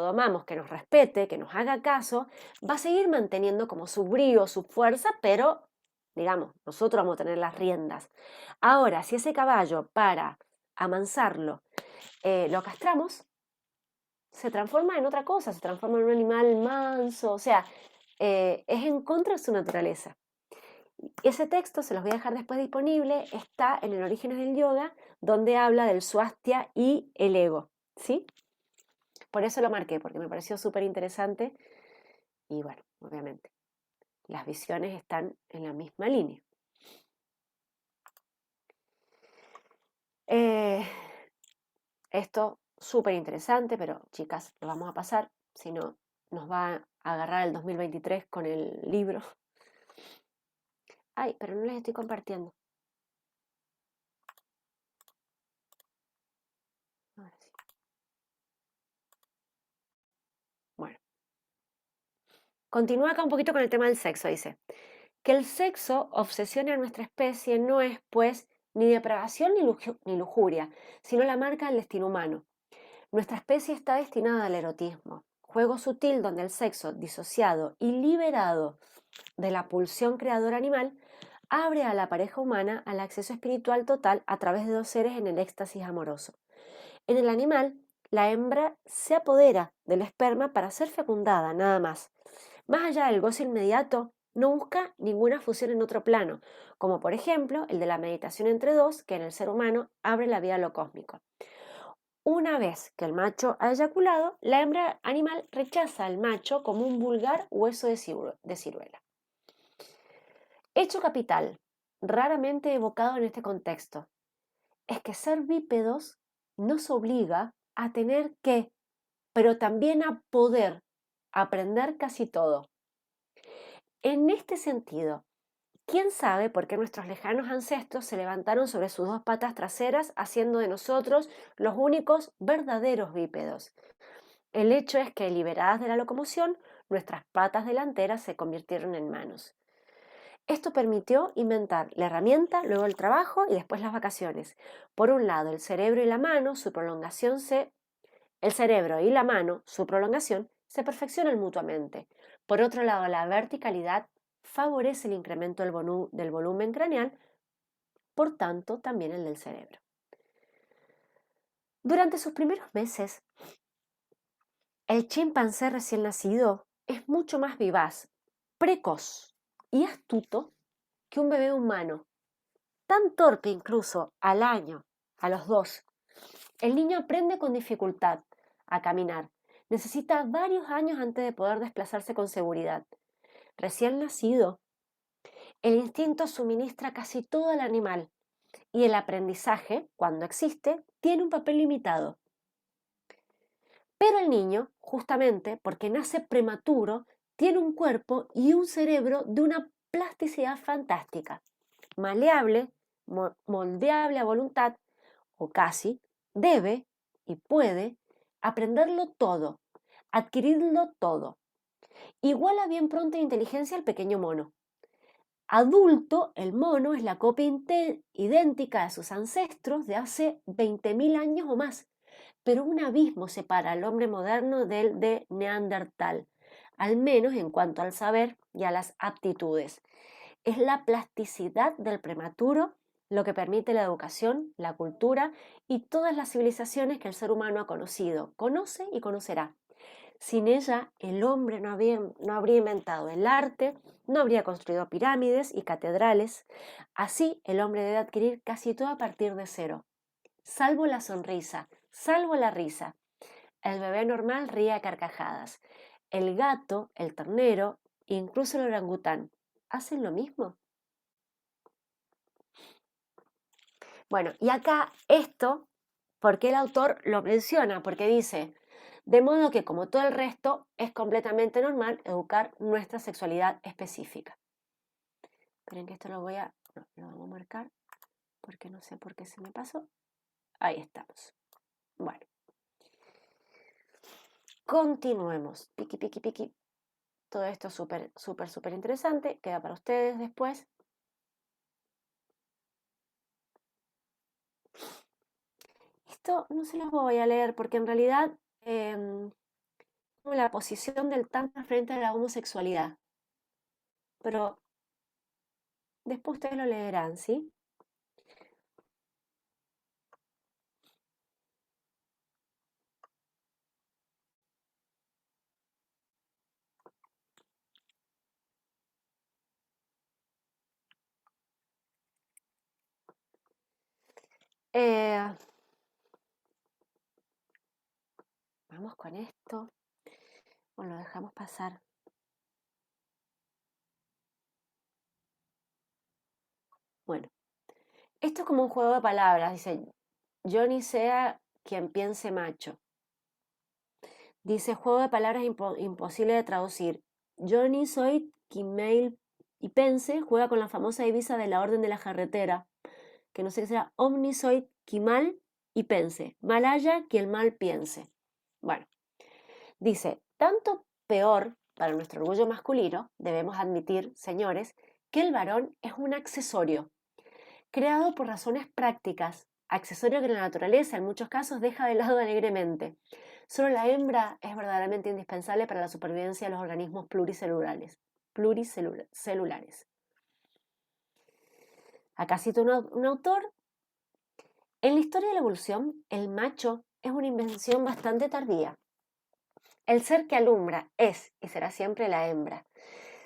domamos, que nos respete, que nos haga caso, va a seguir manteniendo como su brío, su fuerza, pero, digamos, nosotros vamos a tener las riendas. Ahora, si ese caballo, para amansarlo, lo castramos, se transforma en otra cosa, se transforma en un animal manso, o sea, es en contra de su naturaleza. Ese texto, se los voy a dejar después disponible, está en el Orígenes del Yoga, donde habla del swastia y el ego, ¿sí? Por eso lo marqué, porque me pareció súper interesante y bueno, obviamente, las visiones están en la misma línea. Esto súper interesante, pero chicas, lo vamos a pasar, si no nos va a agarrar el 2023 con el libro. Ay, pero no les estoy compartiendo. Ahora sí. Bueno. Continúa acá un poquito con el tema del sexo, dice. Que el sexo obsesione a nuestra especie no es, pues, ni depravación ni lujuria, sino la marca del destino humano. Nuestra especie está destinada al erotismo, juego sutil donde el sexo, disociado y liberado de la pulsión creadora animal, abre a la pareja humana al acceso espiritual total a través de dos seres en el éxtasis amoroso. En el animal, la hembra se apodera del esperma para ser fecundada, nada más. Más allá del goce inmediato, no busca ninguna fusión en otro plano, como por ejemplo el de la meditación entre dos, que en el ser humano abre la vía a lo cósmico. Una vez que el macho ha eyaculado, la hembra animal rechaza al macho como un vulgar hueso de ciruela. Hecho capital, raramente evocado en este contexto, es que ser bípedos nos obliga a tener que, pero también a poder aprender casi todo. En este sentido, ¿quién sabe por qué nuestros lejanos ancestros se levantaron sobre sus dos patas traseras, haciendo de nosotros los únicos verdaderos bípedos? El hecho es que, liberadas de la locomoción, nuestras patas delanteras se convirtieron en manos. Esto permitió inventar la herramienta, luego el trabajo y después las vacaciones. Por un lado, el cerebro y la mano, su prolongación se perfeccionan mutuamente. Por otro lado, la verticalidad favorece el incremento del volumen craneal, por tanto, también el del cerebro. Durante sus primeros meses, el chimpancé recién nacido es mucho más vivaz, precoz y astuto que un bebé humano, tan torpe incluso al año, a los 2. El niño aprende con dificultad a caminar. Necesita varios años antes de poder desplazarse con seguridad. Recién nacido, el instinto suministra casi todo al animal y el aprendizaje, cuando existe, tiene un papel limitado. Pero el niño, justamente porque nace prematuro, tiene un cuerpo y un cerebro de una plasticidad fantástica, maleable, moldeable a voluntad, o casi, debe y puede aprenderlo todo, adquirirlo todo. Iguala bien pronta inteligencia al pequeño mono. Adulto, el mono es la copia idéntica de sus ancestros de hace 20.000 años o más, pero un abismo separa al hombre moderno del de Neandertal, al menos en cuanto al saber y a las aptitudes. Es la plasticidad del prematuro lo que permite la educación, la cultura y todas las civilizaciones que el ser humano ha conocido, conoce y conocerá. Sin ella, el hombre no habría inventado el arte, no habría construido pirámides y catedrales. Así, el hombre debe adquirir casi todo a partir de cero, salvo la sonrisa, salvo la risa. El bebé normal ríe a carcajadas. El gato, el ternero, incluso el orangután, hacen lo mismo. Bueno, y acá esto, ¿por qué el autor lo menciona? Porque dice, de modo que como todo el resto, es completamente normal educar nuestra sexualidad específica. Esperen que esto lo vamos a marcar, porque no sé por qué se me pasó. Ahí estamos. Bueno. Continuemos. Piqui, piqui, piqui. Todo esto es súper, súper, súper interesante. Queda para ustedes después. Esto no se los voy a leer porque en realidad la posición del Tantra frente a la homosexualidad. Pero después ustedes lo leerán, ¿sí? Eh, vamos con esto. O lo dejamos pasar. Bueno, esto es como un juego de palabras. Dice, yo ni sea quien piense macho. Dice, juego de palabras imposible de traducir. Yo ni soy quien mail y pense, juega con la famosa divisa de la Orden de la Jarretera, que no sé qué será, omni soy qui mal y pense, mal haya quien mal piense. Bueno, dice, tanto peor para nuestro orgullo masculino, debemos admitir, señores, que el varón es un accesorio, creado por razones prácticas, accesorio que la naturaleza en muchos casos deja de lado alegremente. Solo la hembra es verdaderamente indispensable para la supervivencia de los organismos pluricelulares. Acá cito un autor. En la historia de la evolución, el macho es una invención bastante tardía. El ser que alumbra es y será siempre la hembra.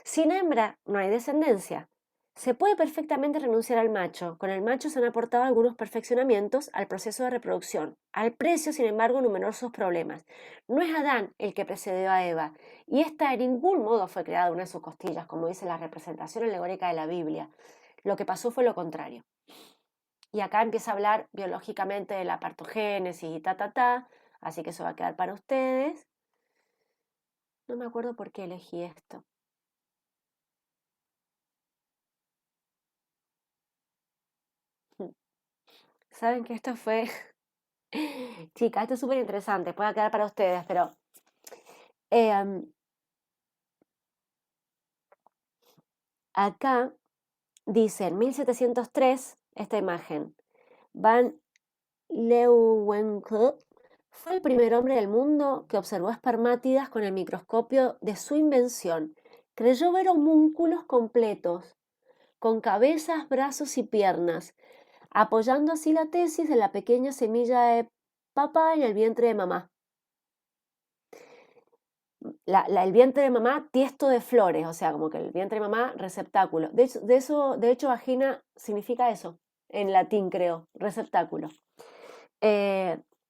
Sin hembra no hay descendencia. Se puede perfectamente renunciar al macho. Con el macho se han aportado algunos perfeccionamientos al proceso de reproducción. Al precio, sin embargo, numerosos problemas. No es Adán el que precedió a Eva, y esta de ningún modo fue creada de una de sus costillas, como dice la representación alegórica de la Biblia. Lo que pasó fue lo contrario. Y acá empieza a hablar biológicamente de la partogénesis y así que eso va a quedar para ustedes. No me acuerdo por qué elegí esto. Saben que esto fue... Chicas, esto es súper interesante, puede quedar para ustedes, pero... acá dice, en 1703, esta imagen, Van Leeuwenhoek fue el primer hombre del mundo que observó espermátidas con el microscopio de su invención. Creyó ver homúnculos completos, con cabezas, brazos y piernas, apoyando así la tesis de la pequeña semilla de papa en el vientre de mamá. El vientre de mamá tiesto de flores, o sea, como que el vientre de mamá receptáculo. De hecho, vagina significa eso, en latín creo, receptáculo.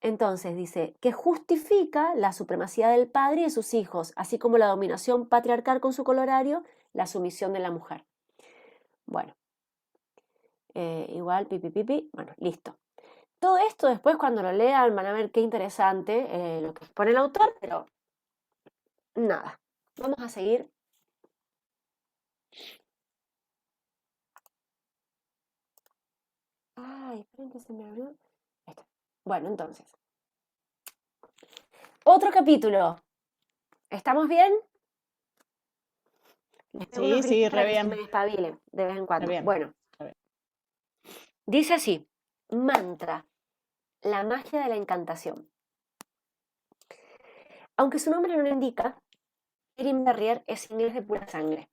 Entonces dice que justifica la supremacía del padre y de sus hijos, así como la dominación patriarcal con su colorario, la sumisión de la mujer. Bueno, igual, pipi, bueno, listo. Todo esto después cuando lo lean van a ver qué interesante lo que pone el autor, pero nada, vamos a seguir. Ay, esperen que se me abrió. Esto. Bueno, entonces. Otro capítulo. ¿Estamos bien? Les pego unos Sí, gritos re para que se me bien. despabilen de vez en cuando. Re bien. Bueno, Re bien. dice así. Mantra. La magia de la encantación. Aunque su nombre no lo indica, Erin Barrier es inglés de pura sangre.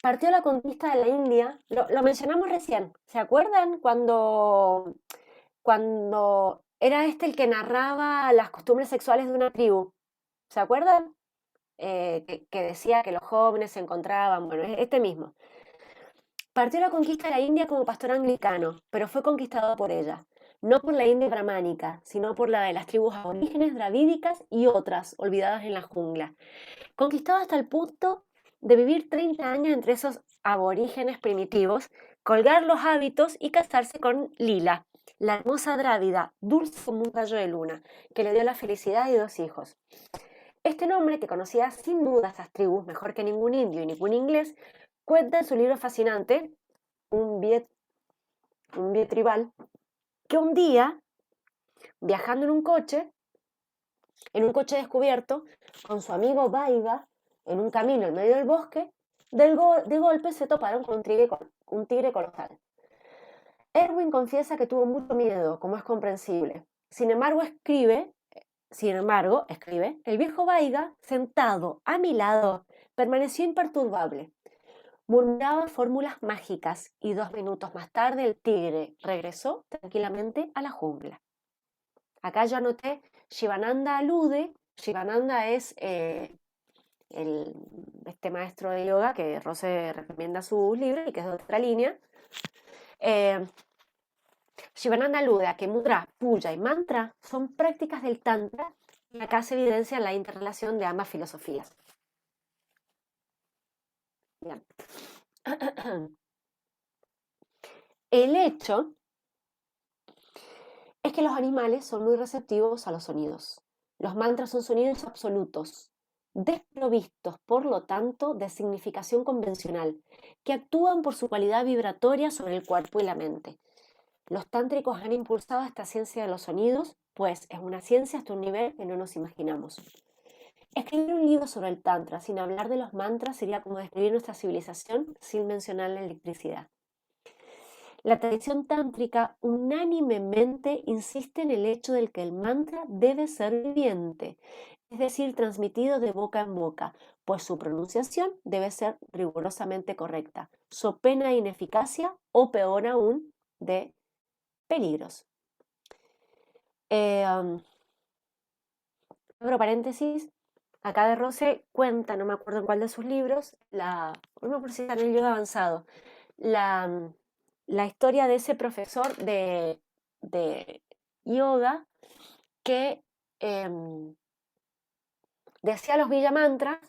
Partió a la conquista de la India, lo mencionamos recién, ¿se acuerdan? Cuando era este el que narraba las costumbres sexuales de una tribu, ¿se acuerdan? Que decía que los jóvenes se encontraban, bueno, es este mismo. Partió a la conquista de la India como pastor anglicano, pero fue conquistado por ella. No por la India brahmánica, sino por la de las tribus aborígenes, dravídicas y otras olvidadas en la jungla. Conquistado hasta el punto de vivir 30 años entre esos aborígenes primitivos, colgar los hábitos y casarse con Lila, la hermosa drávida, dulce como un rayo de luna, que le dio la felicidad y 2 hijos. Este nombre, que conocía sin duda a estas tribus mejor que ningún indio y ningún inglés, cuenta en su libro fascinante, Un Vie Tribal, que un día, viajando en un coche descubierto, con su amigo Vaiga, en un camino en medio del bosque, de golpe se toparon con un tigre colosal. Erwin confiesa que tuvo mucho miedo, como es comprensible. Sin embargo, escribe, el viejo Vaiga, sentado a mi lado, permaneció imperturbable. Murmuraba fórmulas mágicas y 2 minutos más tarde el tigre regresó tranquilamente a la jungla. Acá yo anoté, Shivananda alude, Shivananda es este maestro de yoga que Rose recomienda sus libros y que es de otra línea. Shivananda alude a que mudra, puya y mantra son prácticas del Tantra y acá se evidencia la interrelación de ambas filosofías. Bien. El hecho es que los animales son muy receptivos a los sonidos. Los mantras son sonidos absolutos, desprovistos, por lo tanto, de significación convencional, que actúan por su cualidad vibratoria sobre el cuerpo y la mente. Los tántricos han impulsado esta ciencia de los sonidos, pues es una ciencia hasta un nivel que no nos imaginamos. Escribir un libro sobre el tantra sin hablar de los mantras sería como describir nuestra civilización sin mencionar la electricidad. La tradición tántrica unánimemente insiste en el hecho de que el mantra debe ser viviente, es decir, transmitido de boca en boca, pues su pronunciación debe ser rigurosamente correcta, so pena de ineficacia o peor aún, de peligros. Abro paréntesis, acá de Rose cuenta, no me acuerdo en cuál de sus libros, no me acuerdo si está en el yoga avanzado, la historia de ese profesor de yoga que decía los villamantras,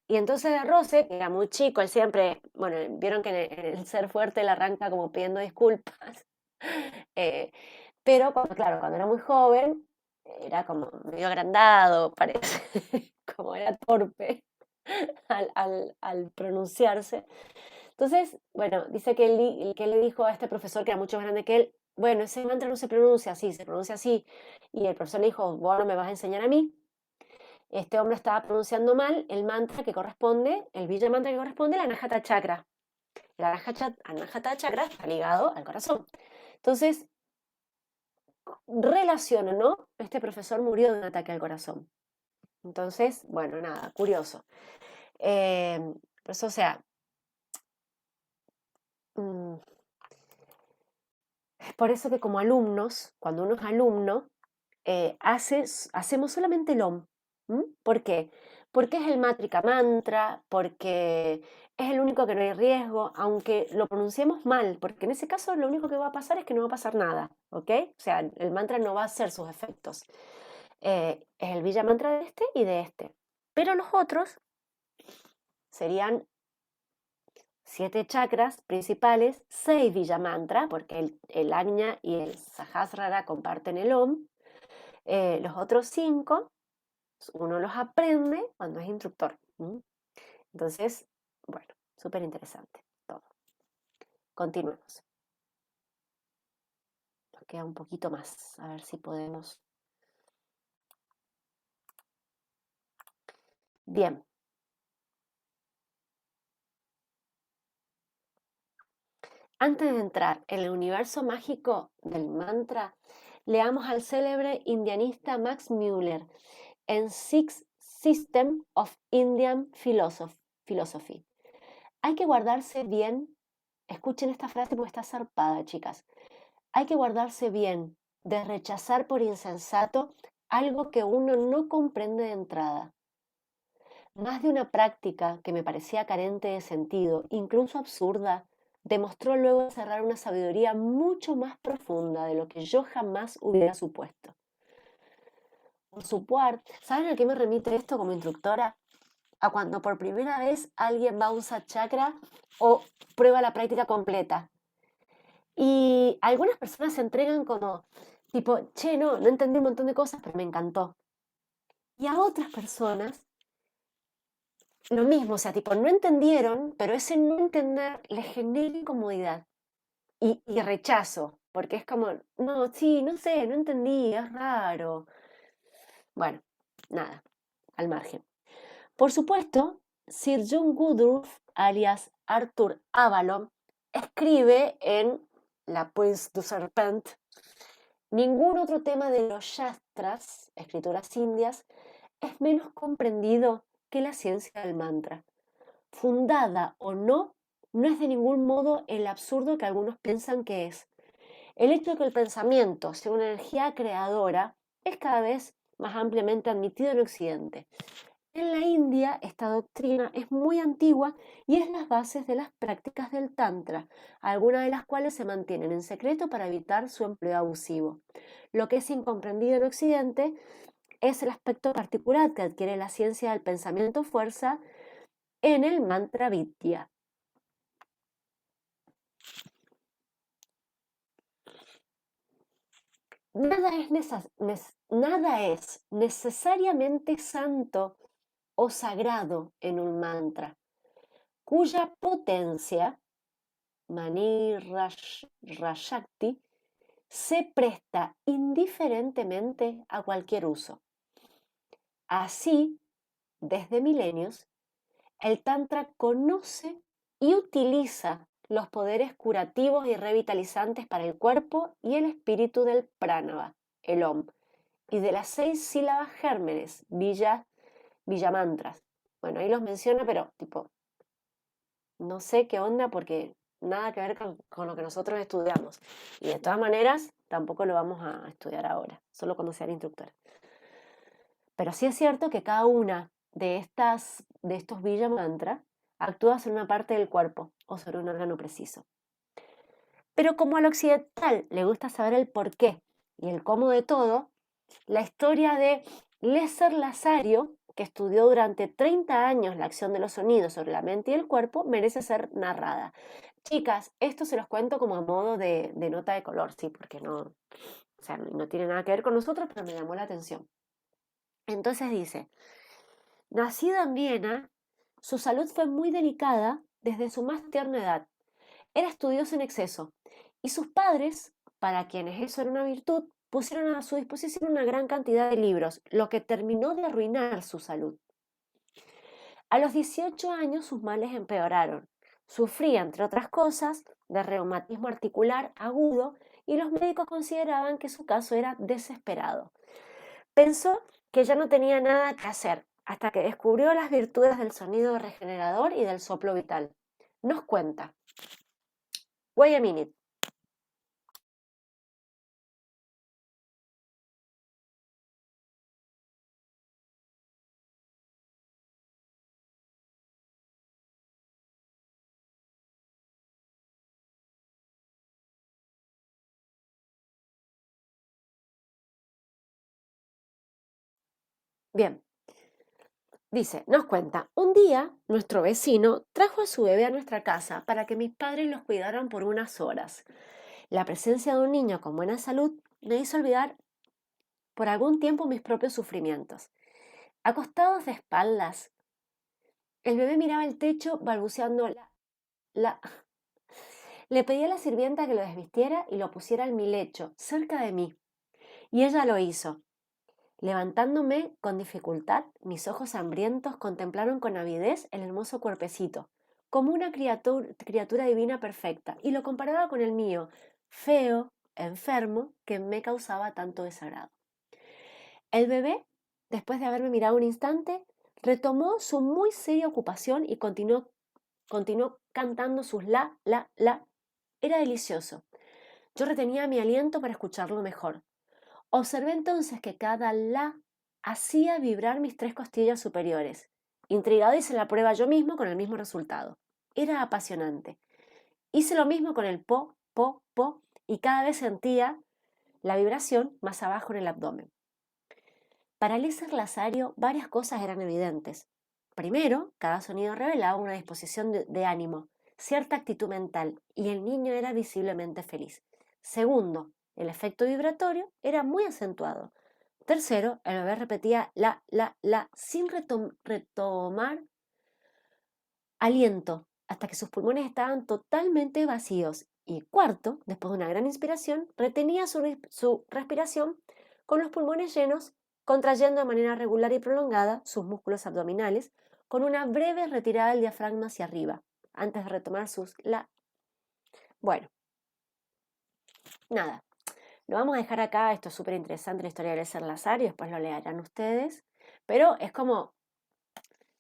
y entonces de Rose, que era muy chico, él siempre, bueno, vieron que en el ser fuerte él arranca como pidiendo disculpas, pero claro, cuando era muy joven, era como medio agrandado, parece, como era torpe al pronunciarse. Entonces, bueno, dice que él le dijo a este profesor, que era mucho más grande que él, bueno, ese mantra no se pronuncia así, se pronuncia así. Y el profesor le dijo, vos no me vas a enseñar a mí. Este hombre estaba pronunciando mal el mantra que corresponde, el Vijja mantra que corresponde a la Anahata Chakra. El Anahata Chakra está ligado al corazón. Entonces, relaciona, ¿no? Este profesor murió de un ataque al corazón. Entonces, bueno, nada, curioso. Pues, o sea, es por eso que como alumnos, cuando uno es alumno, hacemos solamente el OM. ¿Por qué? Porque es el Matrika Mantra, porque es el único que no hay riesgo, aunque lo pronunciemos mal, porque en ese caso lo único que va a pasar es que no va a pasar nada, ¿ok? O sea, el mantra no va a hacer sus efectos. Es el Vijja Mantra de este y de este. Pero los otros serían 7 chakras principales, 6 Vijja Mantra, porque el Ajna y el Sahasrara comparten el Om. Los otros 5, uno los aprende cuando es instructor. Entonces, bueno, súper interesante todo. Continuemos. Nos queda un poquito más, a ver si podemos. Bien. Antes de entrar en el universo mágico del mantra, leamos al célebre indianista Max Muller en Sixth System of Indian Philosophy. Hay que guardarse bien, escuchen esta frase porque está zarpada, chicas. Hay que guardarse bien de rechazar por insensato algo que uno no comprende de entrada. Más de una práctica que me parecía carente de sentido, incluso absurda, demostró luego encerrar una sabiduría mucho más profunda de lo que yo jamás hubiera supuesto. Por su parte, ¿saben a qué me remite esto como instructora? A cuando por primera vez alguien va a un chakra o prueba la práctica completa. Y algunas personas se entregan como, tipo, che, no entendí un montón de cosas, pero me encantó. Y a otras personas, lo mismo, o sea, tipo, no entendieron, pero ese no entender les genera incomodidad y rechazo, porque es como, no, sí, no sé, no entendí, es raro. Bueno, nada, al margen. Por supuesto, Sir John Woodruff, alias Arthur Avalon, escribe en La Prince du Serpent: ningún otro tema de los Shastras, escrituras indias, es menos comprendido que la ciencia del mantra. Fundada o no, no es de ningún modo el absurdo que algunos piensan que es. El hecho de que el pensamiento sea una energía creadora es cada vez más ampliamente admitido en Occidente. En la India, esta doctrina es muy antigua y es las bases de las prácticas del Tantra, algunas de las cuales se mantienen en secreto para evitar su empleo abusivo. Lo que es incomprendido en Occidente es el aspecto particular que adquiere la ciencia del pensamiento fuerza en el mantra vidya. Nada es necesariamente santo o sagrado en un mantra, cuya potencia, Mani Rashakti, se presta indiferentemente a cualquier uso. Así, desde milenios, el Tantra conoce y utiliza los poderes curativos y revitalizantes para el cuerpo y el espíritu del pranava, el Om, y de las 6 sílabas gérmenes, Villamantras. Bueno, ahí los menciona, pero tipo, no sé qué onda porque nada que ver con lo que nosotros estudiamos. Y de todas maneras, tampoco lo vamos a estudiar ahora, solo cuando sea el instructor. Pero sí es cierto que cada una de estos Villa Mantra actúa sobre una parte del cuerpo o sobre un órgano preciso. Pero como al occidental le gusta saber el porqué y el cómo de todo, la historia de Lesser Lazario, que estudió durante 30 años la acción de los sonidos sobre la mente y el cuerpo, merece ser narrada. Chicas, esto se los cuento como a modo de nota de color, sí, porque no, o sea, no tiene nada que ver con nosotros, pero me llamó la atención. Entonces dice, nacida en Viena, su salud fue muy delicada desde su más tierna edad. Era estudioso en exceso y sus padres, para quienes eso era una virtud, pusieron a su disposición una gran cantidad de libros, lo que terminó de arruinar su salud. A los 18 años sus males empeoraron. Sufría, entre otras cosas, de reumatismo articular agudo y los médicos consideraban que su caso era desesperado. Pensó que ya no tenía nada que hacer, hasta que descubrió las virtudes del sonido regenerador y del soplo vital. Nos cuenta. Wait a minute. Bien. Dice, nos cuenta, un día nuestro vecino trajo a su bebé a nuestra casa para que mis padres los cuidaran por unas horas. La presencia de un niño con buena salud me hizo olvidar por algún tiempo mis propios sufrimientos. Acostados de espaldas, el bebé miraba el techo balbuceando la... Le pedí a la sirvienta que lo desvistiera y lo pusiera en mi lecho, cerca de mí. Y ella lo hizo. Levantándome con dificultad, mis ojos hambrientos contemplaron con avidez el hermoso cuerpecito, como una criatura divina perfecta, y lo comparaba con el mío, feo, enfermo, que me causaba tanto desagrado. El bebé, después de haberme mirado un instante, retomó su muy seria ocupación y continuó cantando sus la. Era delicioso. Yo retenía mi aliento para escucharlo mejor. Observé entonces que cada la hacía vibrar mis 3 costillas superiores. Intrigado hice la prueba yo mismo con el mismo resultado. Era apasionante. Hice lo mismo con el po, y cada vez sentía la vibración más abajo en el abdomen. Para Lesser Lazario varias cosas eran evidentes. Primero, cada sonido revelaba una disposición de ánimo, cierta actitud mental, y el niño era visiblemente feliz. Segundo, el efecto vibratorio era muy acentuado. Tercero, el bebé repetía la, sin retomar aliento, hasta que sus pulmones estaban totalmente vacíos. Y cuarto, después de una gran inspiración, retenía su respiración con los pulmones llenos, contrayendo de manera regular y prolongada sus músculos abdominales, con una breve retirada del diafragma hacia arriba, antes de retomar sus la. Bueno, nada. Lo vamos a dejar acá, esto es súper interesante, la historia de Lesser Lazario, después lo leerán ustedes, pero es como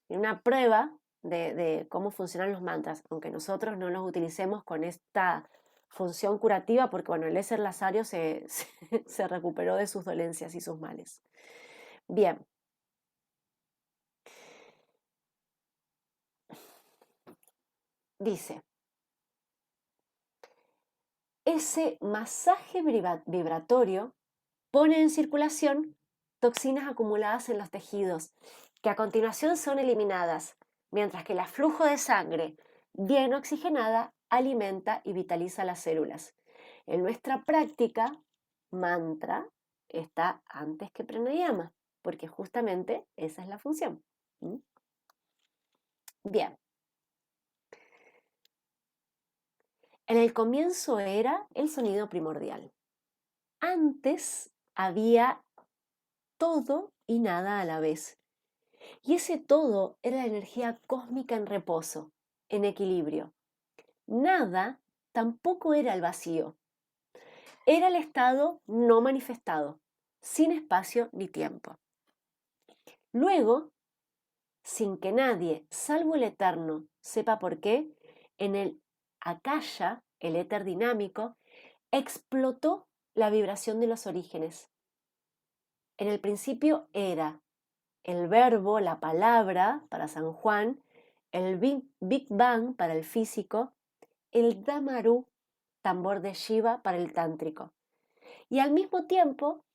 una prueba de cómo funcionan los mantras, aunque nosotros no los utilicemos con esta función curativa, porque bueno, el Lesser Lazario se recuperó de sus dolencias y sus males. Bien. dice, ese masaje vibratorio pone en circulación toxinas acumuladas en los tejidos, que a continuación son eliminadas, mientras que el flujo de sangre bien oxigenada alimenta y vitaliza las células. En nuestra práctica, mantra está antes que pranayama, porque justamente esa es la función. ¿Mm? Bien. En el comienzo era el sonido primordial. Antes había todo y nada a la vez. Y ese todo era la energía cósmica en reposo, en equilibrio. Nada tampoco era el vacío. Era el estado no manifestado, sin espacio ni tiempo. Luego, sin que nadie, salvo el Eterno, sepa por qué, en el Akasha, el éter dinámico, explotó la vibración de los orígenes. En el principio era el verbo, la palabra para San Juan, el Big Bang para el físico, el Damaru, tambor de Shiva para el tántrico. Y al mismo tiempo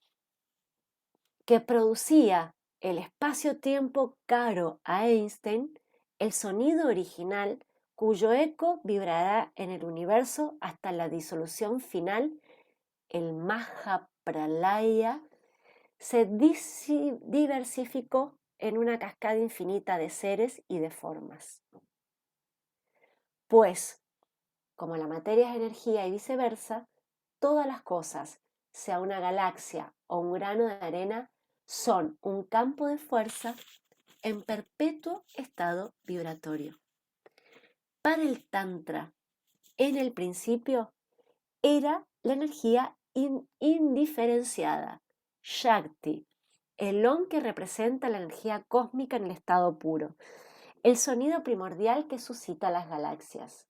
que producía el espacio-tiempo caro a Einstein, el sonido original cuyo eco vibrará en el universo hasta la disolución final, el Mahapralaya, se diversificó en una cascada infinita de seres y de formas. Pues, como la materia es energía y viceversa, todas las cosas, sea una galaxia o un grano de arena, son un campo de fuerza en perpetuo estado vibratorio. Para el Tantra, en el principio, era la energía indiferenciada, Shakti, el on que representa la energía cósmica en el estado puro, el sonido primordial que suscita las galaxias.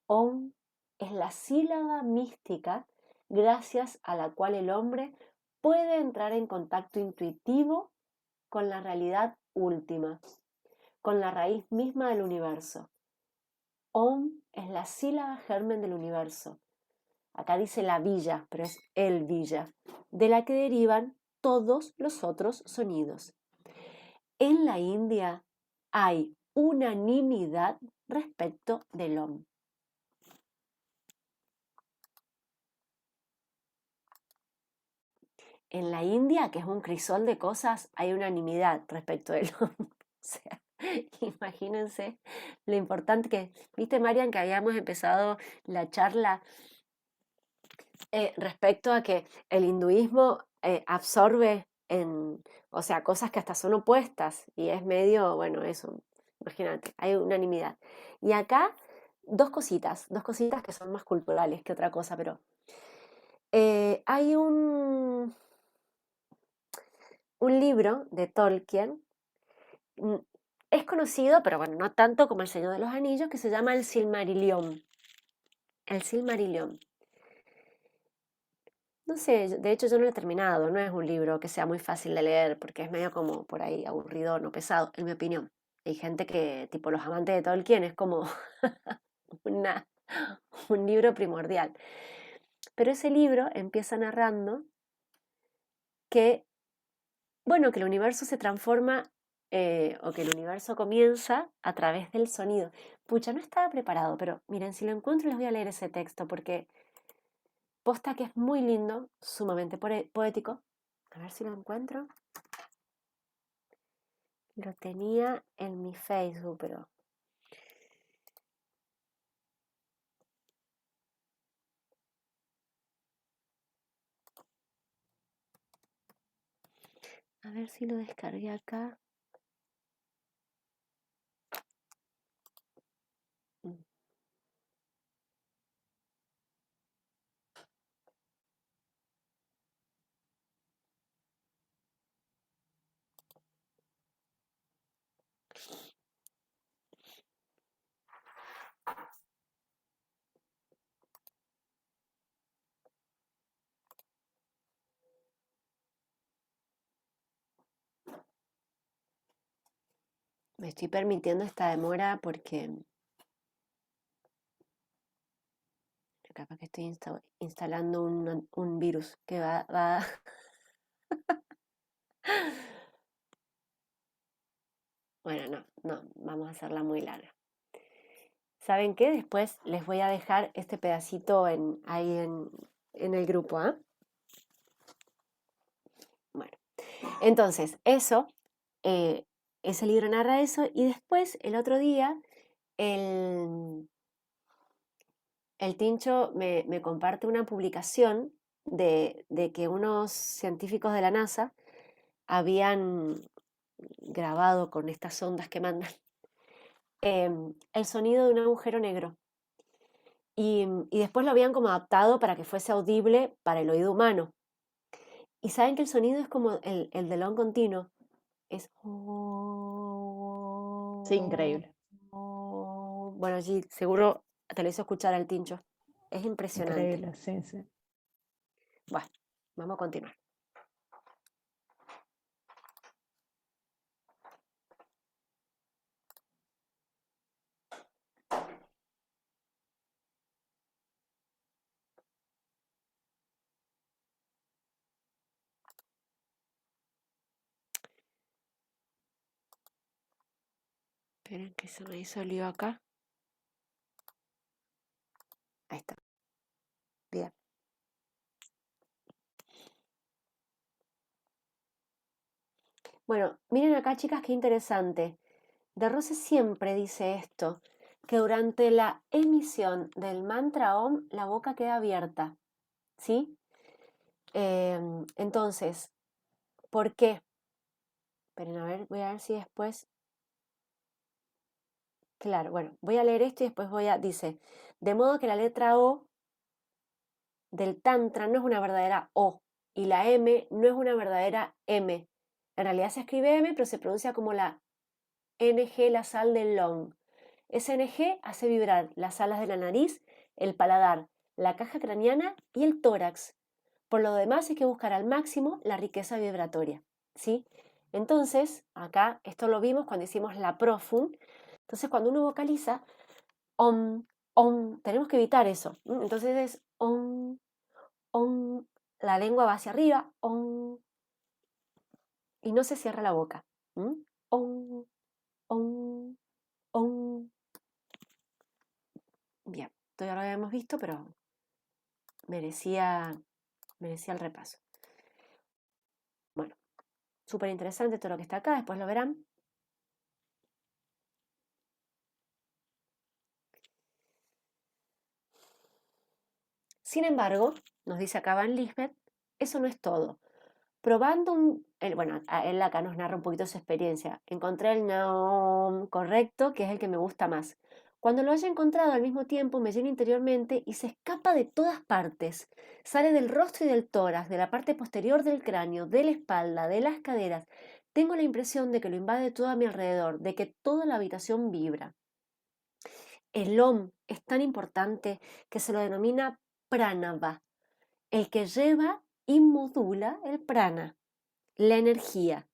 Om es la sílaba mística gracias a la cual el hombre puede entrar en contacto intuitivo con la realidad última, con la raíz misma del universo. Om es la sílaba germen del universo. Acá dice la villa, pero es el villa, de la que derivan todos los otros sonidos. En la India hay unanimidad respecto del Om. En la India, que es un crisol de cosas, hay unanimidad respecto del Om. O sea, imagínense lo importante que, viste, Marian, que habíamos empezado la charla respecto a que el hinduismo absorbe o sea, cosas que hasta son opuestas y es medio, bueno, eso, imagínate, hay unanimidad. Y acá dos cositas que son más culturales que otra cosa, pero hay un libro de Tolkien, es conocido, pero bueno, no tanto como El Señor de los Anillos, que se llama El Silmarillion. El Silmarillion. No sé, de hecho yo no lo he terminado, no es un libro que sea muy fácil de leer porque es medio como por ahí aburrido, no pesado, en mi opinión. Hay gente que, tipo los amantes de Tolkien, es como una, un libro primordial. Pero ese libro empieza narrando que, bueno, que el universo se transforma o que el universo comienza a través del sonido. Pucha, no estaba preparado, pero miren, si lo encuentro les voy a leer ese texto porque posta que es muy lindo, sumamente poético. A ver si lo encuentro. Lo tenía en mi Facebook, pero... A ver si lo descargué acá. Mm. Me estoy permitiendo esta demora porque capaz que estoy instalando un virus que va... Bueno, no, vamos a hacerla muy larga. ¿Saben qué? Después les voy a dejar este pedacito ahí en el grupo, ¿ah? Bueno, entonces, ese libro narra eso, y después, el otro día, el Tincho me comparte una publicación de que unos científicos de la NASA habían grabado con estas ondas que mandan el sonido de un agujero negro. Y después lo habían como adaptado para que fuese audible para el oído humano. Y saben que el sonido es como el de long continuo. Es... Sí, increíble. Bueno, allí seguro te lo hizo escuchar al Tincho. Es impresionante. Increíble, sí, sí. Bueno, vamos a continuar. Esperen que se me hizo el lío acá. Ahí está. Bien. Bueno, miren acá, chicas, qué interesante. De Rose siempre dice esto, que durante la emisión del mantra Om, la boca queda abierta, ¿sí? Entonces, ¿por qué? Esperen, a ver, voy a ver si después... Claro, bueno, voy a leer esto y después dice, de modo que la letra O del Tantra no es una verdadera O y la M no es una verdadera M. En realidad se escribe M, pero se pronuncia como la NG, la sal del long. Ese NG hace vibrar las alas de la nariz, el paladar, la caja craneana y el tórax. Por lo demás hay que buscar al máximo la riqueza vibratoria, ¿sí? Entonces, acá, esto lo vimos cuando hicimos la profund. Entonces, cuando uno vocaliza, om, tenemos que evitar eso. Entonces es om, la lengua va hacia arriba, om, y no se cierra la boca. Om, om, om. Bien, esto ya lo habíamos visto, pero merecía el repaso. Bueno, súper interesante todo lo que está acá, después lo verán. Sin embargo, nos dice acá Van Lisbeth, eso no es todo. Probando bueno, él acá nos narra un poquito su experiencia. Encontré el Naom correcto, que es el que me gusta más. Cuando lo haya encontrado al mismo tiempo me llena interiormente y se escapa de todas partes. Sale del rostro y del tórax, de la parte posterior del cráneo, de la espalda, de las caderas. Tengo la impresión de que lo invade todo a mi alrededor, de que toda la habitación vibra. El Om es tan importante que se lo denomina Pranava, el que lleva y modula el prana, la energía.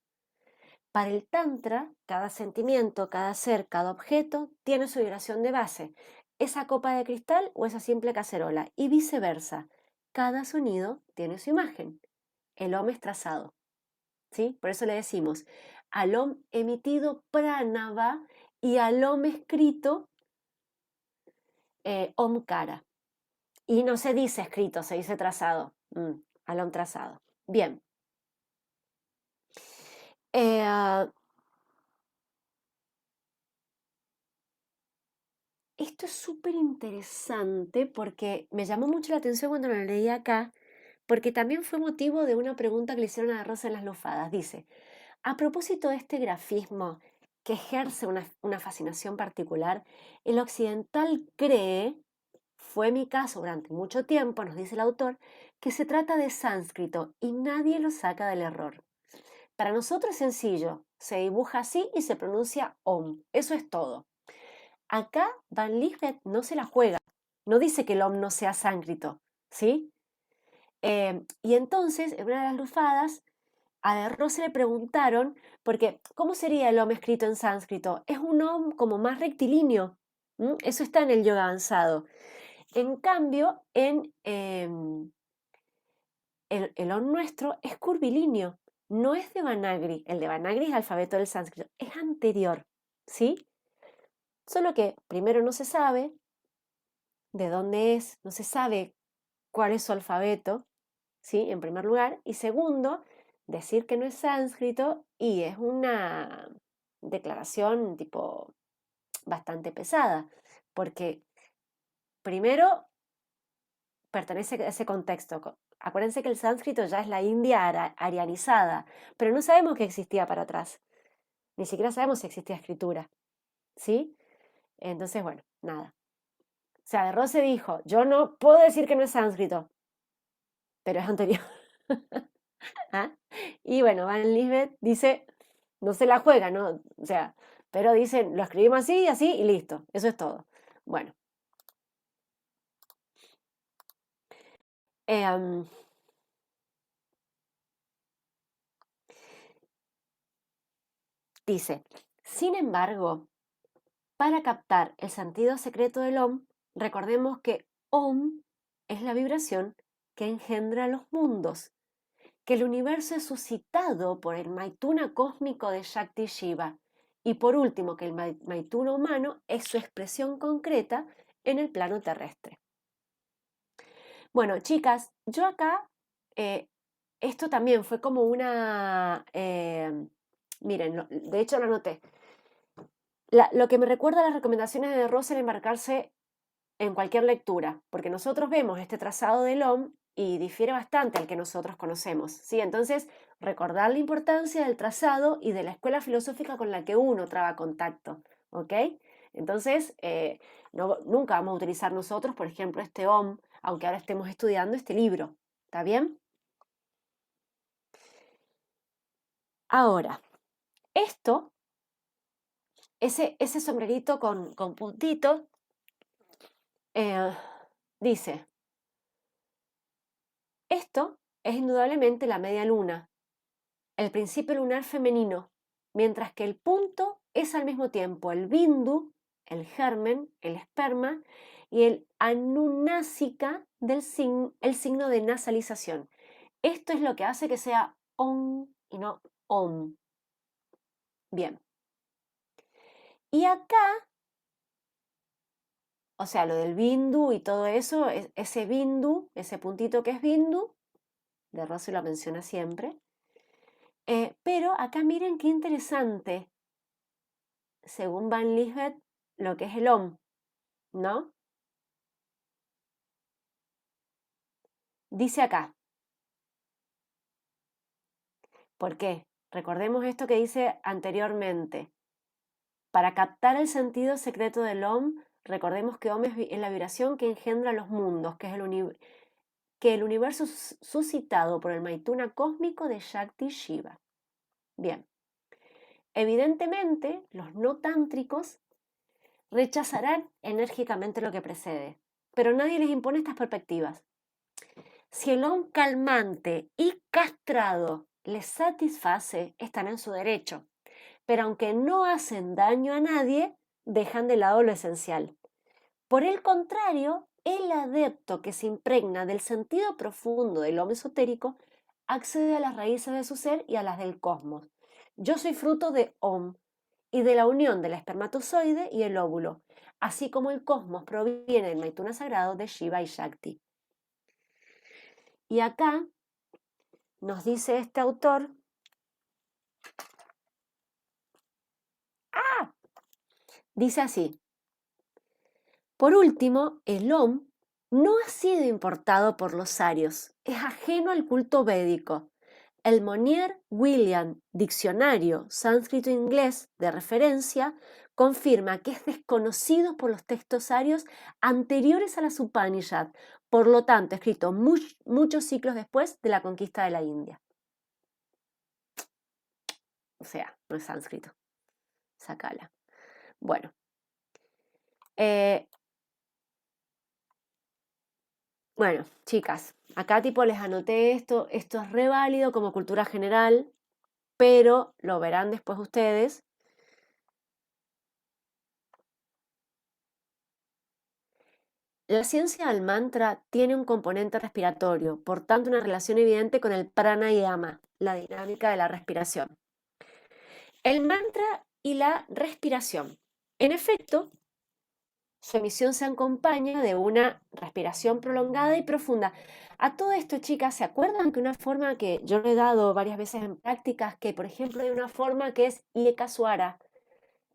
Para el Tantra, cada sentimiento, cada ser, cada objeto tiene su vibración de base, esa copa de cristal o esa simple cacerola, y viceversa. Cada sonido tiene su imagen. El Om es trazado, ¿sí? Por eso le decimos al Om emitido Pranava y al Om escrito Omkara. Y no se dice escrito, se dice trazado. Al Om trazado. Bien. Esto es súper interesante porque me llamó mucho la atención cuando lo leí acá, porque también fue motivo de una pregunta que le hicieron a Rosa en las Lufadas. Dice, a propósito de este grafismo que ejerce una fascinación particular, el occidental cree, fue mi caso durante mucho tiempo, nos dice el autor, que se trata de sánscrito y nadie lo saca del error. Para nosotros es sencillo, se dibuja así y se pronuncia Om, eso es todo. Acá Van Lisbeth no se la juega, no dice que el Om no sea sánscrito, ¿sí? Y entonces, en una de las lufadas, a De Rose le preguntaron, porque ¿cómo sería el Om escrito en sánscrito? Es un Om como más rectilíneo, eso está en el yoga avanzado. En cambio, en el OM nuestro es curvilíneo, no es Devanagari. El Devanagari es alfabeto del sánscrito, es anterior, ¿sí? Solo que primero no se sabe de dónde es, no se sabe cuál es su alfabeto, ¿sí? En primer lugar. Y segundo, decir que no es sánscrito y es una declaración tipo bastante pesada, porque primero pertenece a ese contexto. Acuérdense que el sánscrito ya es la India arianizada, pero no sabemos que existía para atrás. Ni siquiera sabemos si existía escritura, ¿sí? Entonces, bueno, nada. O sea, de Rose dijo, yo no puedo decir que no es sánscrito, pero es anterior. ¿Ah? Y bueno, Van Lisbeth dice, no se la juega, ¿no? O sea, pero dice, lo escribimos así, así y listo. Eso es todo. Bueno. Em, dice, sin embargo, para captar el sentido secreto del Om, recordemos que Om es la vibración que engendra los mundos, que el universo es suscitado por el Maituna cósmico de Shakti Shiva, y por último que el Maituna humano es su expresión concreta en el plano terrestre. Bueno, chicas, yo acá, esto también fue como una, miren, de hecho lo anoté. Lo que me recuerda a las recomendaciones de Russell embarcarse en cualquier lectura, porque nosotros vemos este trazado del OM y difiere bastante al que nosotros conocemos, ¿sí? Entonces, recordar la importancia del trazado y de la escuela filosófica con la que uno traba contacto, ¿ok? Entonces, nunca vamos a utilizar nosotros, por ejemplo, este OM, aunque ahora estemos estudiando este libro, ¿está bien? Ahora, esto, ese sombrerito con puntito, dice, esto es indudablemente la media luna, el principio lunar femenino, mientras que el punto es al mismo tiempo el bindu, el germen, el esperma, y el anunásika el signo de nasalización. Esto es lo que hace que sea on y no om. Bien. Y acá, o sea, lo del bindu y todo eso, ese bindu, ese puntito que es bindu, de Rossi lo menciona siempre. Pero acá miren qué interesante, según Van Lisbeth, lo que es el OM, ¿no? Dice acá. ¿Por qué? Recordemos esto que dice anteriormente. Para captar el sentido secreto del OM, recordemos que OM es la vibración que engendra los mundos, que es el universo suscitado por el Maituna cósmico de Shakti Shiva. Bien. Evidentemente, los no tántricos rechazarán enérgicamente lo que precede, pero nadie les impone estas perspectivas. Si el OM calmante y castrado les satisface, están en su derecho, pero aunque no hacen daño a nadie, dejan de lado lo esencial. Por el contrario, el adepto que se impregna del sentido profundo del OM esotérico accede a las raíces de su ser y a las del cosmos. Yo soy fruto de OM y de la unión del espermatozoide y el óvulo, así como el cosmos proviene del Maituna sagrado de Shiva y Shakti. Y acá nos dice este autor, dice así, por último, el OM no ha sido importado por los arios, es ajeno al culto védico. El Monier William Diccionario sánscrito-inglés de referencia confirma que es desconocido por los textos arios anteriores a las Upanishad, por lo tanto escrito muchos siglos después de la conquista de la India. O sea, no es sánscrito. Sácala. Bueno. Bueno, chicas, acá tipo les anoté esto es re válido como cultura general, pero lo verán después ustedes. La ciencia del mantra tiene un componente respiratorio, por tanto una relación evidente con el pranayama, la dinámica de la respiración. El mantra y la respiración. En efecto, su emisión se acompaña de una respiración prolongada y profunda. A todo esto, chicas, ¿se acuerdan que una forma que yo le he dado varias veces en prácticas, que por ejemplo hay una forma que es Ekaswara,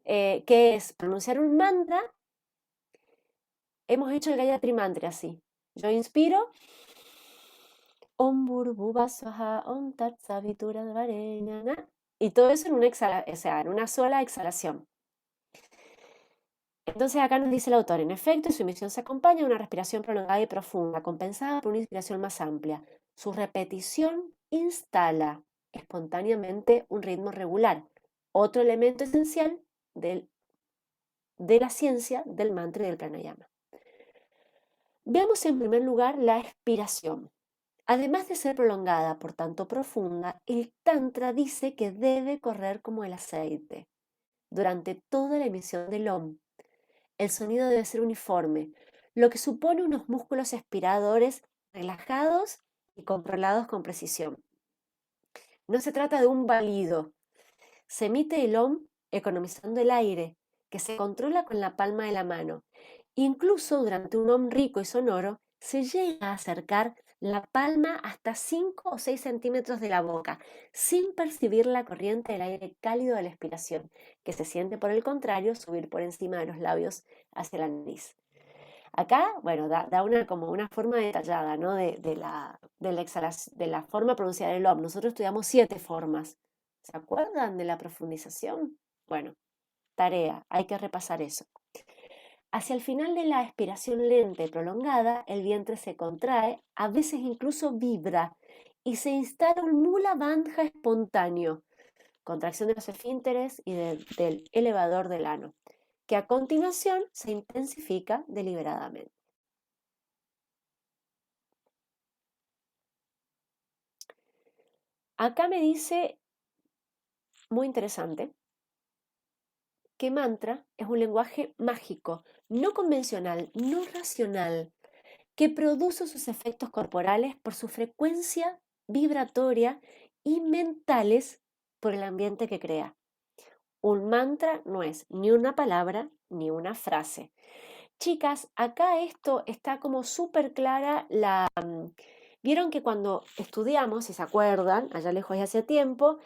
que es pronunciar un mantra? Hemos hecho el Gayatri Mantra así. Yo inspiro, Om Bhurrbhuva Swaha, Om Tat Saviturvarenyana, y todo eso en una en una sola exhalación. Entonces acá nos dice el autor, en efecto, su emisión se acompaña de una respiración prolongada y profunda, compensada por una inspiración más amplia. Su repetición instala espontáneamente un ritmo regular, otro elemento esencial de la ciencia del mantra y del pranayama. Veamos en primer lugar la expiración. Además de ser prolongada, por tanto profunda, el Tantra dice que debe correr como el aceite durante toda la emisión del Om. El sonido debe ser uniforme, lo que supone unos músculos expiradores relajados y controlados con precisión. No se trata de un balido. Se emite el Om economizando el aire, que se controla con la palma de la mano. Incluso durante un Om rico y sonoro, se llega a acercar la palma hasta 5 o 6 centímetros de la boca, sin percibir la corriente del aire cálido de la expiración, que se siente por el contrario subir por encima de los labios hacia la nariz. Acá, bueno, da como una forma detallada, ¿no? de la forma pronunciada del Om. Nosotros estudiamos 7 formas. ¿Se acuerdan de la profundización? Bueno, tarea, hay que repasar eso. Hacia el final de la expiración lenta y prolongada, el vientre se contrae, a veces incluso vibra, y se instala un mula bandha espontáneo, contracción de los esfínteres y del elevador del ano, que a continuación se intensifica deliberadamente. Acá me dice, muy interesante, que mantra es un lenguaje mágico, no convencional, no racional, que produce sus efectos corporales por su frecuencia vibratoria y mentales por el ambiente que crea. Un mantra no es ni una palabra ni una frase. Chicas, acá esto está como súper clara la... Vieron que cuando estudiamos, si se acuerdan, allá lejos y hace tiempo,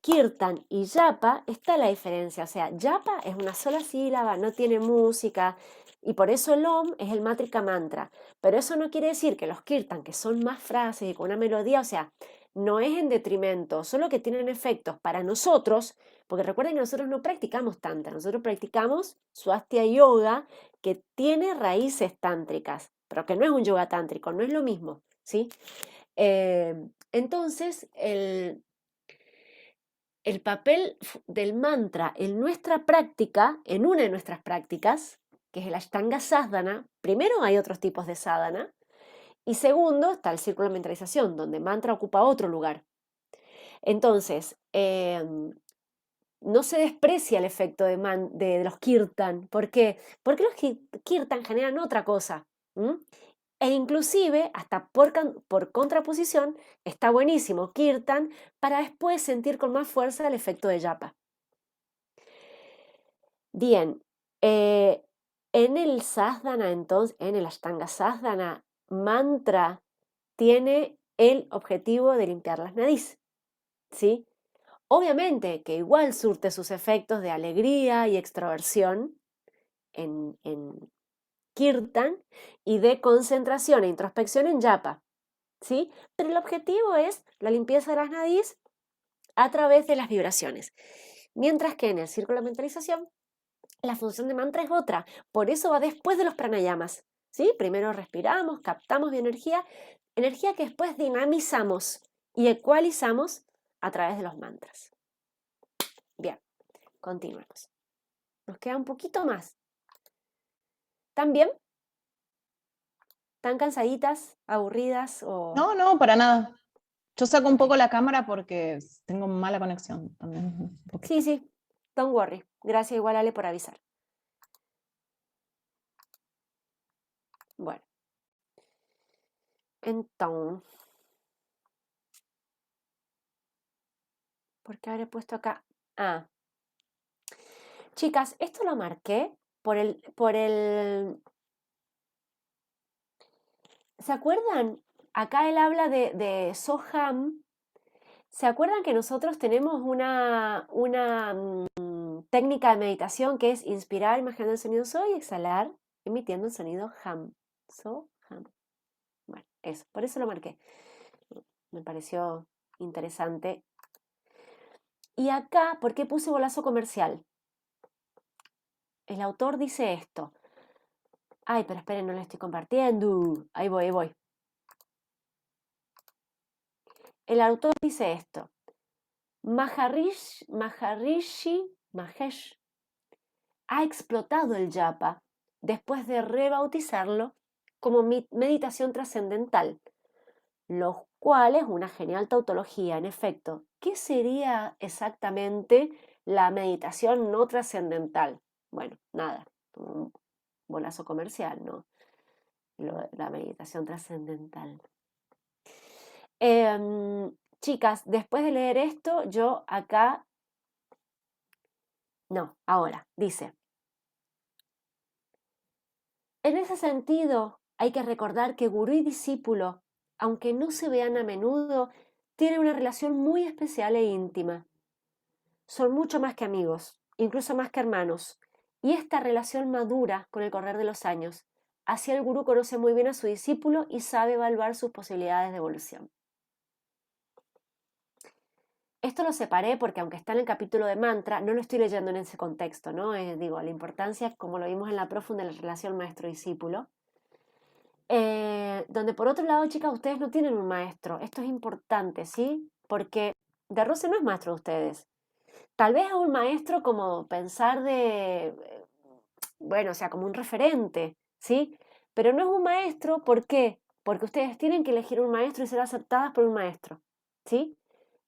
kirtan y japa, está la diferencia. O sea, japa es una sola sílaba, no tiene música, y por eso el Om es el Matrika Mantra. Pero eso no quiere decir que los kirtan, que son más frases y con una melodía, o sea, no es en detrimento, solo que tienen efectos para nosotros, porque recuerden que nosotros no practicamos tantra, nosotros practicamos Swastika Yoga, que tiene raíces tántricas, pero que no es un yoga tántrico, no es lo mismo, ¿sí? Entonces, el papel del mantra en nuestra práctica, en una de nuestras prácticas, que es el Ashtanga Sadhana, primero hay otros tipos de sadhana, y segundo está el círculo de mentalización, donde mantra ocupa otro lugar. Entonces, no se desprecia el efecto de los kirtan. ¿Por qué? Porque los kirtan generan otra cosa. E inclusive, hasta por contraposición, está buenísimo kirtan para después sentir con más fuerza el efecto de japa. Bien, en el sadhana, entonces, en el Ashtanga Sadhana, mantra tiene el objetivo de limpiar las narices, ¿sí? Obviamente que igual surte sus efectos de alegría y extroversión en kirtan y de concentración e introspección en japa, ¿sí? Pero el objetivo es la limpieza de las narices a través de las vibraciones. Mientras que en el círculo de mentalización, la función de mantra es otra. Por eso va después de los pranayamas, ¿sí? Primero respiramos, captamos energía que después dinamizamos y ecualizamos a través de los mantras. Bien, continuemos. Nos queda un poquito más. ¿Están bien? ¿Están cansaditas, aburridas o...? No, para nada. Yo saco un poco la cámara porque tengo mala conexión también. Sí, don't worry. Gracias igual, Ale, por avisar. Bueno, entonces, ¿por qué habré puesto acá? Ah, chicas, esto lo marqué ¿se acuerdan? Acá él habla de Soham. ¿Se acuerdan que nosotros tenemos una técnica de meditación que es inspirar imaginando el sonido so y exhalar emitiendo el sonido ham? So, ham. Bueno, eso, por eso lo marqué. Me pareció interesante. Y acá, ¿por qué puse golazo comercial? El autor dice esto. Ay, pero esperen, no lo estoy compartiendo. Ahí voy, ahí voy. El autor dice esto. Mahesh ha explotado el yapa después de rebautizarlo como meditación trascendental, lo cual es una genial tautología, en efecto. ¿Qué sería exactamente la meditación no trascendental? Bueno, nada, un bolazo comercial, ¿no? La meditación trascendental. Chicas, después de leer esto, yo acá... No, ahora, dice... En ese sentido, hay que recordar que gurú y discípulo, aunque no se vean a menudo, tienen una relación muy especial e íntima. Son mucho más que amigos, incluso más que hermanos, y esta relación madura con el correr de los años. Así el gurú conoce muy bien a su discípulo y sabe evaluar sus posibilidades de evolución. Esto lo separé porque aunque está en el capítulo de mantra, no lo estoy leyendo en ese contexto, ¿no? Digo, la importancia, como lo vimos en la profunda, de la relación maestro-discípulo. Donde por otro lado, chicas, ustedes no tienen un maestro. Esto es importante, ¿sí? Porque De Rose no es maestro de ustedes. Tal vez es un maestro como pensar bueno, o sea, como un referente, ¿sí? Pero no es un maestro, ¿por qué? Porque ustedes tienen que elegir un maestro y ser aceptadas por un maestro, ¿sí?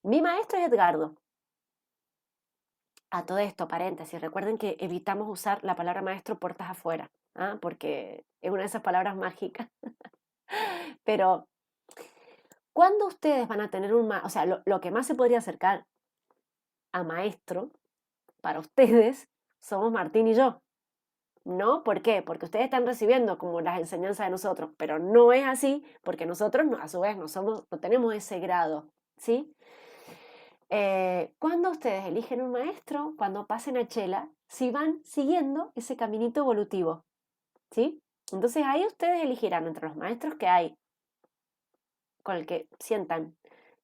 Mi maestro es Edgardo. A todo esto, paréntesis, recuerden que evitamos usar la palabra maestro puertas afuera, ¿ah? Porque es una de esas palabras mágicas. Pero ¿cuándo ustedes van a tener un maestro? O sea, lo que más se podría acercar a maestro para ustedes somos Martín y yo. ¿No? ¿Por qué? Porque ustedes están recibiendo como las enseñanzas de nosotros, pero no es así porque nosotros a su vez no tenemos ese grado, ¿sí? Cuando ustedes eligen un maestro, cuando pasen a Chela, si van siguiendo ese caminito evolutivo, ¿sí? Entonces ahí ustedes elegirán entre los maestros que hay, con el que sientan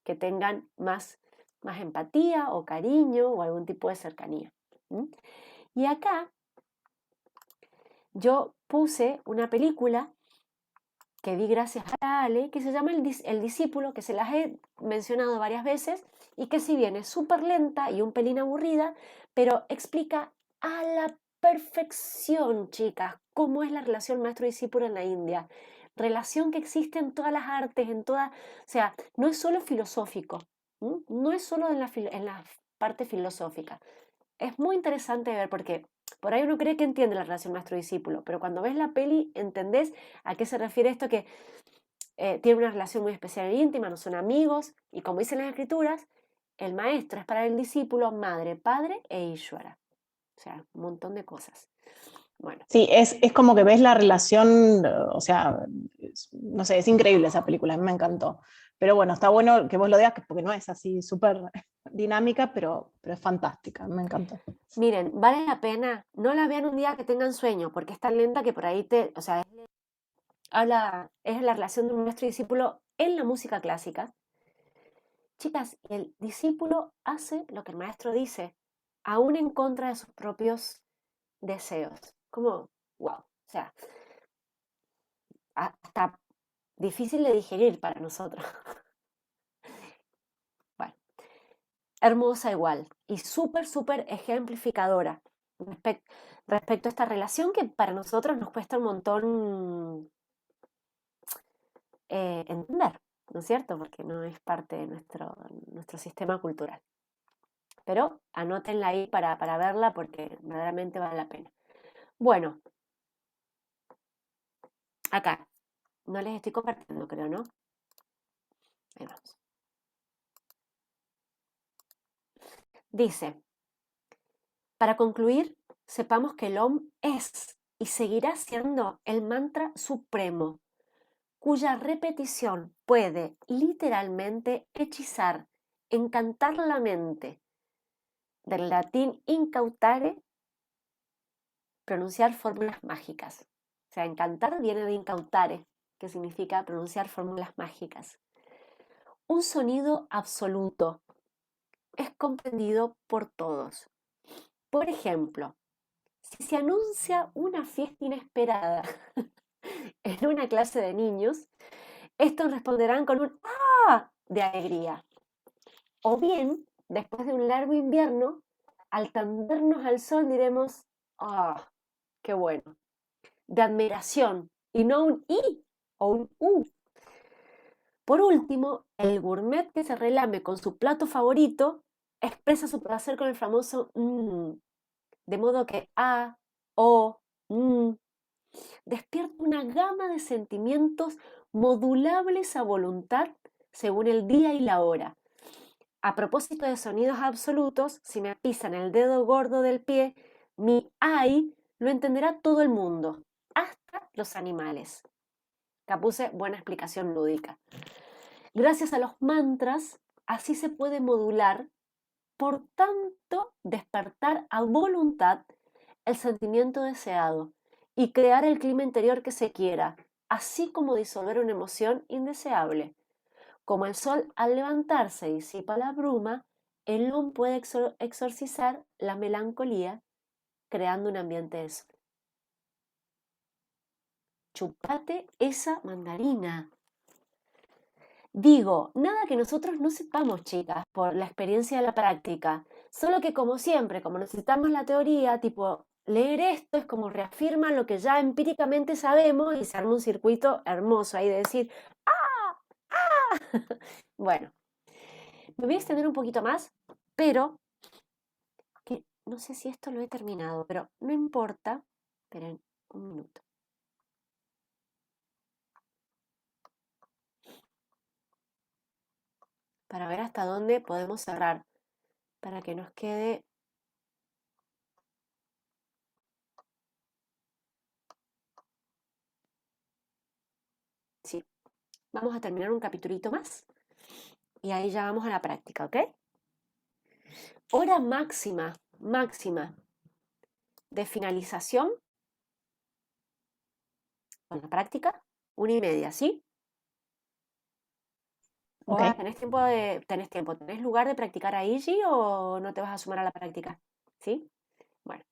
que tengan más empatía o cariño o algún tipo de cercanía. Y acá yo puse una película que vi gracias a Ale, que se llama El Discípulo, que se las he mencionado varias veces y que si bien es súper lenta y un pelín aburrida, pero explica a la perfección, chicas, cómo es la relación maestro-discípulo en la India. Relación que existe en todas las artes, o sea, no es solo filosófico, no es solo en la parte filosófica. Es muy interesante ver porque por ahí uno cree que entiende la relación maestro-discípulo, pero cuando ves la peli entendés a qué se refiere esto que tiene una relación muy especial e íntima, no son amigos, y como dicen las escrituras, el maestro es para el discípulo madre, padre e Ishvara. O sea, un montón de cosas. Bueno. Sí, es como que ves la relación, o sea, no sé, es increíble esa película, a mí me encantó. Pero bueno, está bueno que vos lo digas porque no es así súper dinámica, pero es fantástica, me encantó. Miren, vale la pena, no la vean un día que tengan sueño, porque es tan lenta que por ahí o sea, es la relación de un maestro y discípulo en la música clásica. Chicas, el discípulo hace lo que el maestro dice, aún en contra de sus propios deseos. Como, wow, o sea, hasta difícil de digerir para nosotros. Bueno, hermosa igual y súper ejemplificadora respecto a esta relación que para nosotros nos cuesta un montón entender, ¿no es cierto? Porque no es parte de nuestro sistema cultural. Pero anótenla ahí para verla porque verdaderamente vale la pena. Bueno, Acá. No les estoy compartiendo, creo, ¿no? Ahí vamos. Dice, para concluir, sepamos que el Om es y seguirá siendo el mantra supremo, cuya repetición puede literalmente hechizar, encantar la mente. Del latín incautare, pronunciar fórmulas mágicas. O sea, encantar viene de incautare, que significa pronunciar fórmulas mágicas. Un sonido absoluto es comprendido por todos. Por ejemplo, si se anuncia una fiesta inesperada en una clase de niños, estos responderán con un ¡ah! De alegría. O bien, después de un largo invierno, al tendernos al sol diremos ¡ah! ¡Qué bueno! De admiración y no un i o un u. Por último, el gourmet que se relame con su plato favorito expresa su placer con el famoso de modo que a, o, despierta una gama de sentimientos modulables a voluntad según el día y la hora. A propósito de sonidos absolutos, si me pisan el dedo gordo del pie, mi ay lo entenderá todo el mundo, hasta los animales. Acá puse buena explicación lúdica. Gracias a los mantras, así se puede modular, por tanto, despertar a voluntad el sentimiento deseado y crear el clima interior que se quiera, así como disolver una emoción indeseable. Como el sol al levantarse disipa la bruma, el Om puede exorcizar la melancolía creando un ambiente de sol. Chupate esa mandarina. Digo, nada que nosotros no sepamos, chicas, por la experiencia de la práctica. Solo que como siempre, como necesitamos la teoría, tipo, leer esto es como reafirma lo que ya empíricamente sabemos y se arma un circuito hermoso ahí de decir, ¡ah! ¡ah! Bueno, me voy a extender un poquito más, pero que no sé si esto lo he terminado, pero no importa. Esperen un minuto. Para ver hasta dónde podemos cerrar, para que nos quede. Sí, vamos a terminar un capitulito más y ahí ya vamos a la práctica, ¿ok? Hora máxima de finalización con la práctica, 1:30, ¿sí? Ok. ¿Tenés lugar de practicar ahí, G, o no te vas a sumar a la práctica? ¿Sí? Bueno,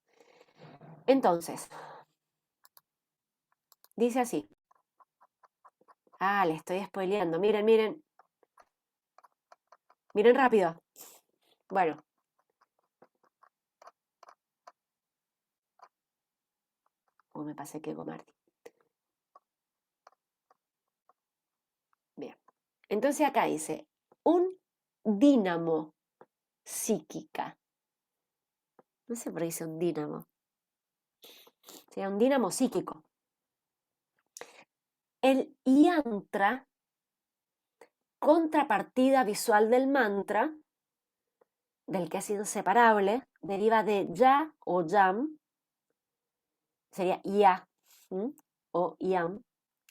entonces, dice así. Ah, le estoy spoileando. Miren, miren. Miren rápido. Bueno. Me pasé que Martín. Bien. Entonces acá dice, un dínamo psíquica. No sé por qué dice un dínamo. Sería un dínamo psíquico. El yantra, contrapartida visual del mantra, del que es inseparable, deriva de ya o yam, sería ya o yam,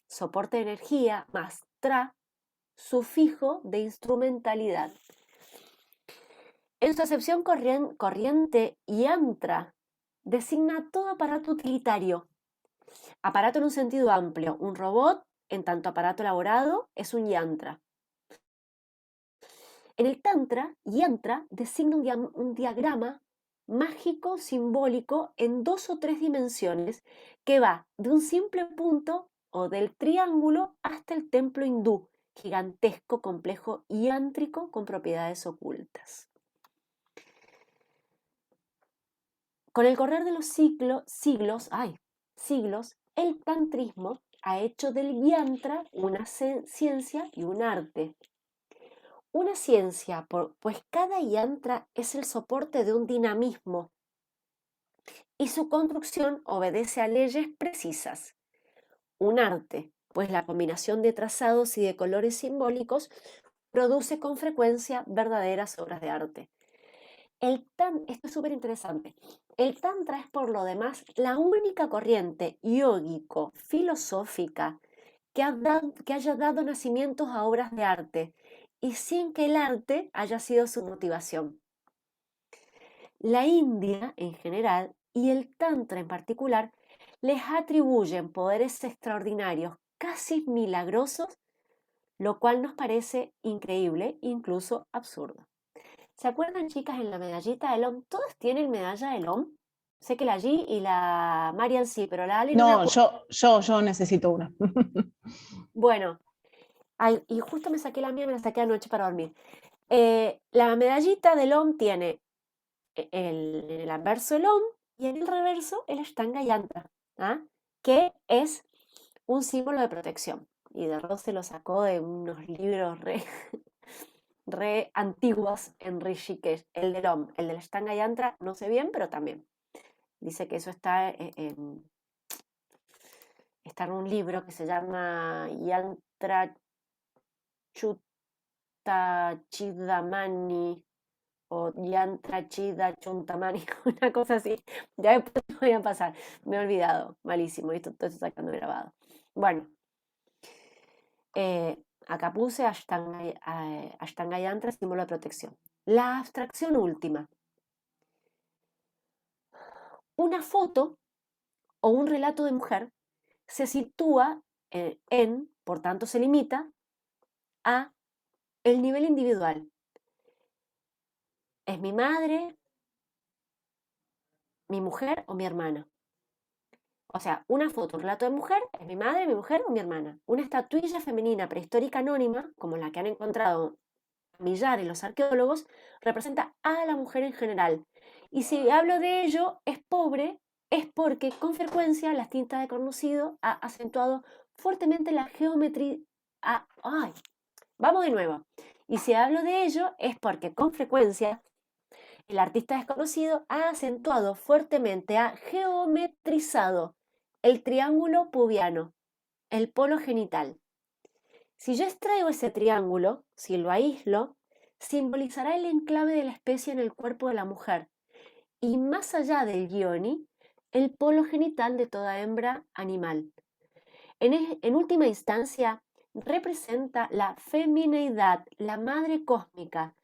soporte de energía, más tra, sufijo de instrumentalidad. En su acepción corriente, yantra designa todo aparato utilitario. Aparato en un sentido amplio. Un robot, en tanto aparato elaborado, es un yantra. En el Tantra, yantra designa un diagrama mágico simbólico en 2 o 3 dimensiones que va de un simple punto o del triángulo hasta el templo hindú, gigantesco, complejo y yántrico con propiedades ocultas. Con el correr de los siglos, el tantrismo ha hecho del yantra una ciencia y un arte. Una ciencia, pues cada yantra es el soporte de un dinamismo y su construcción obedece a leyes precisas. un arte, pues la combinación de trazados y de colores simbólicos produce con frecuencia verdaderas obras de arte. Esto es súper interesante. El Tantra es por lo demás la única corriente yógico-filosófica que haya dado nacimientos a obras de arte y sin que el arte haya sido su motivación. La India en general y el Tantra en particular les atribuyen poderes extraordinarios, casi milagrosos, lo cual nos parece increíble, incluso absurdo. ¿Se acuerdan, chicas, en la medallita del OM? ¿Todas tienen medalla del OM? Sé que la G y la Marian sí, pero la Ali no me No, acuerdo. yo necesito una. Bueno, y justo me saqué la mía, me la saqué anoche para dormir. La medallita del OM tiene en el anverso el OM y en el reverso el Ashtanga Yantra, ¿ah? Que es un símbolo de protección. Y de Ross se lo sacó de unos libros re antiguos en Rishikesh. El del OM, el del Ashtanga Yantra, no sé bien, pero también. Dice que eso está en un libro que se llama Yantra Chutta Chidamani o Yantra Chida Chuntamani, una cosa así. Ya después te voy a pasar. Me he olvidado, malísimo, esto todo esto sacando grabado. Bueno, acá puse Ashtanga Yantra, símbolo de protección. La abstracción última. Una foto o un relato de mujer se sitúa por tanto se limita a el nivel individual. ¿Es mi madre, mi mujer o mi hermana? O sea, una foto, un relato de mujer, es mi madre, mi mujer o mi hermana. Una estatuilla femenina prehistórica anónima, como la que han encontrado millares los arqueólogos, representa a la mujer en general. Y si hablo de ello, es pobre, es porque con frecuencia las tintas de conocido ha acentuado fuertemente la geometría. ¡Ay! Vamos de nuevo. Y si hablo de ello, es porque con frecuencia el artista desconocido ha acentuado fuertemente, ha geometrizado el triángulo pubiano, el polo genital. Si yo extraigo ese triángulo, si lo aíslo, simbolizará el enclave de la especie en el cuerpo de la mujer y más allá del yoni, el polo genital de toda hembra animal. En última instancia, representa la femineidad, la madre cósmica.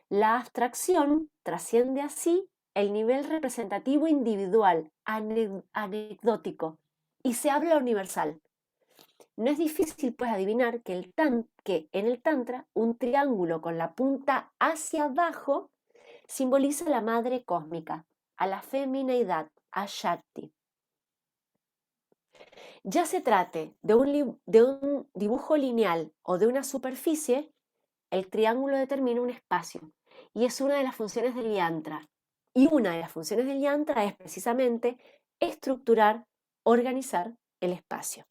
La abstracción trasciende así el nivel representativo individual, anecdótico, y se habla universal. No es difícil pues adivinar que en el Tantra un triángulo con la punta hacia abajo simboliza a la madre cósmica, a la femineidad, a Shakti. Ya se trate de un dibujo lineal o de una superficie, el triángulo determina un espacio y es una de las funciones del yantra. Y una de las funciones del yantra es precisamente estructurar, organizar el espacio.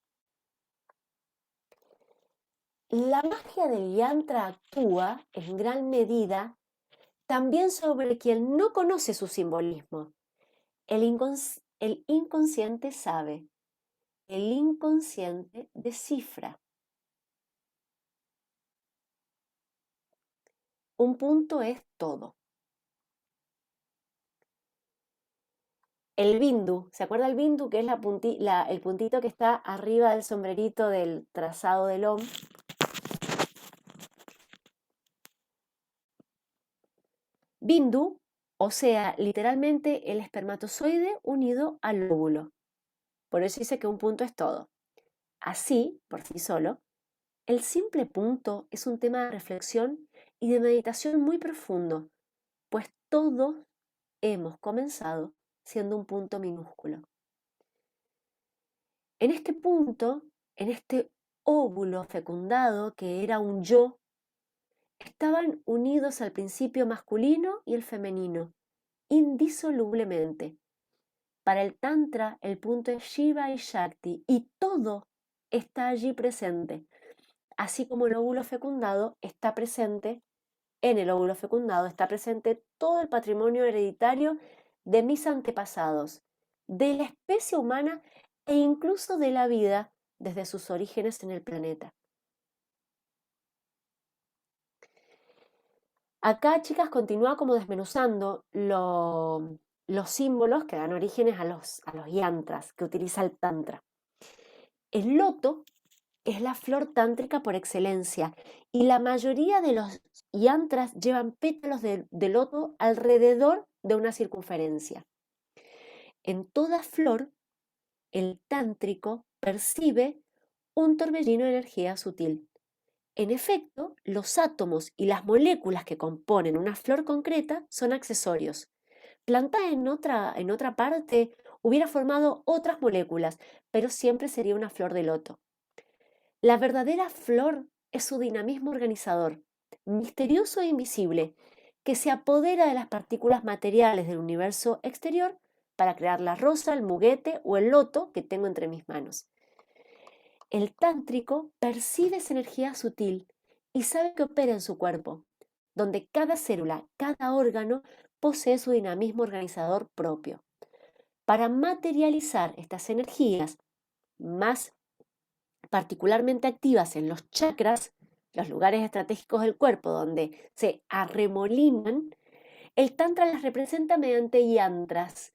La magia del yantra actúa en gran medida también sobre quien no conoce su simbolismo. El inconsciente sabe, el inconsciente descifra. Un punto es todo. El bindu, ¿se acuerda el bindu? Que es el puntito que está arriba del sombrerito del trazado del OM. Bindu, o sea, literalmente el espermatozoide unido al óvulo. Por eso dice que un punto es todo. Así, por sí solo, el simple punto es un tema de reflexión y de meditación muy profundo, pues todos hemos comenzado siendo un punto minúsculo. En este punto, en este óvulo fecundado que era un yo, estaban unidos al principio masculino y el femenino, indisolublemente. Para el Tantra, el punto es Shiva y Shakti, y todo está allí presente, así como el óvulo fecundado está presente, en el óvulo fecundado está presente todo el patrimonio hereditario de mis antepasados, de la especie humana e incluso de la vida desde sus orígenes en el planeta. Acá, chicas, continúa como desmenuzando los símbolos que dan orígenes a los yantras que utiliza el Tantra. El loto es la flor tántrica por excelencia y la mayoría de los yantras llevan pétalos de loto alrededor de una circunferencia. En toda flor, el tántrico percibe un torbellino de energía sutil. En efecto, los átomos y las moléculas que componen una flor concreta son accesorios. Plantada en otra parte, hubiera formado otras moléculas, pero siempre sería una flor de loto. La verdadera flor es su dinamismo organizador, misterioso e invisible, que se apodera de las partículas materiales del universo exterior para crear la rosa, el muguete o el loto que tengo entre mis manos. El tántrico percibe esa energía sutil y sabe que opera en su cuerpo, donde cada célula, cada órgano posee su dinamismo organizador propio. Para materializar estas energías más particularmente activas en los chakras, los lugares estratégicos del cuerpo donde se arremolinan, el tantra las representa mediante yantras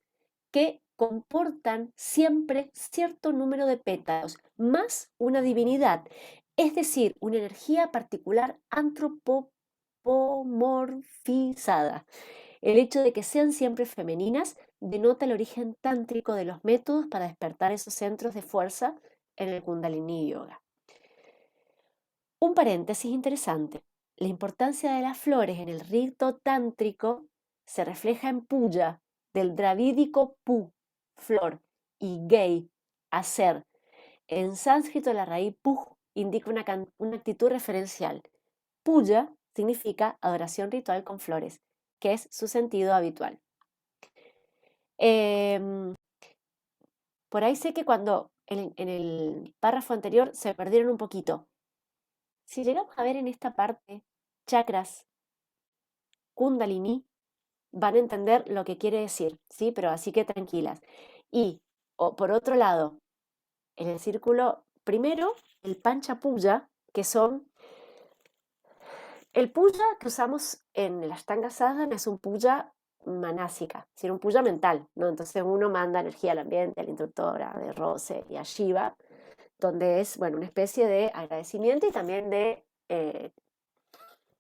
que comportan siempre cierto número de pétalos, más una divinidad, es decir, una energía particular antropomorfizada. El hecho de que sean siempre femeninas denota el origen tántrico de los métodos para despertar esos centros de fuerza en el Kundalini Yoga. Un paréntesis interesante. La importancia de las flores en el rito tántrico se refleja en puya, del dravídico pu, flor, y gay, hacer. En sánscrito la raíz puj indica una actitud referencial. Puya significa adoración ritual con flores, que es su sentido habitual. Por ahí sé que cuando en el párrafo anterior se perdieron un poquito. Si llegamos a ver en esta parte chakras, kundalini, van a entender lo que quiere decir, ¿sí? Pero así que tranquilas. Y por otro lado, en el círculo primero, el pancha puya, que son el puya que usamos en el Ashtanga Sadhana es un puya manásica, es decir, un puya mental, ¿no? Entonces uno manda energía al ambiente, a la instructora, de Rose y a Shiva, donde es, bueno, una especie de agradecimiento y también de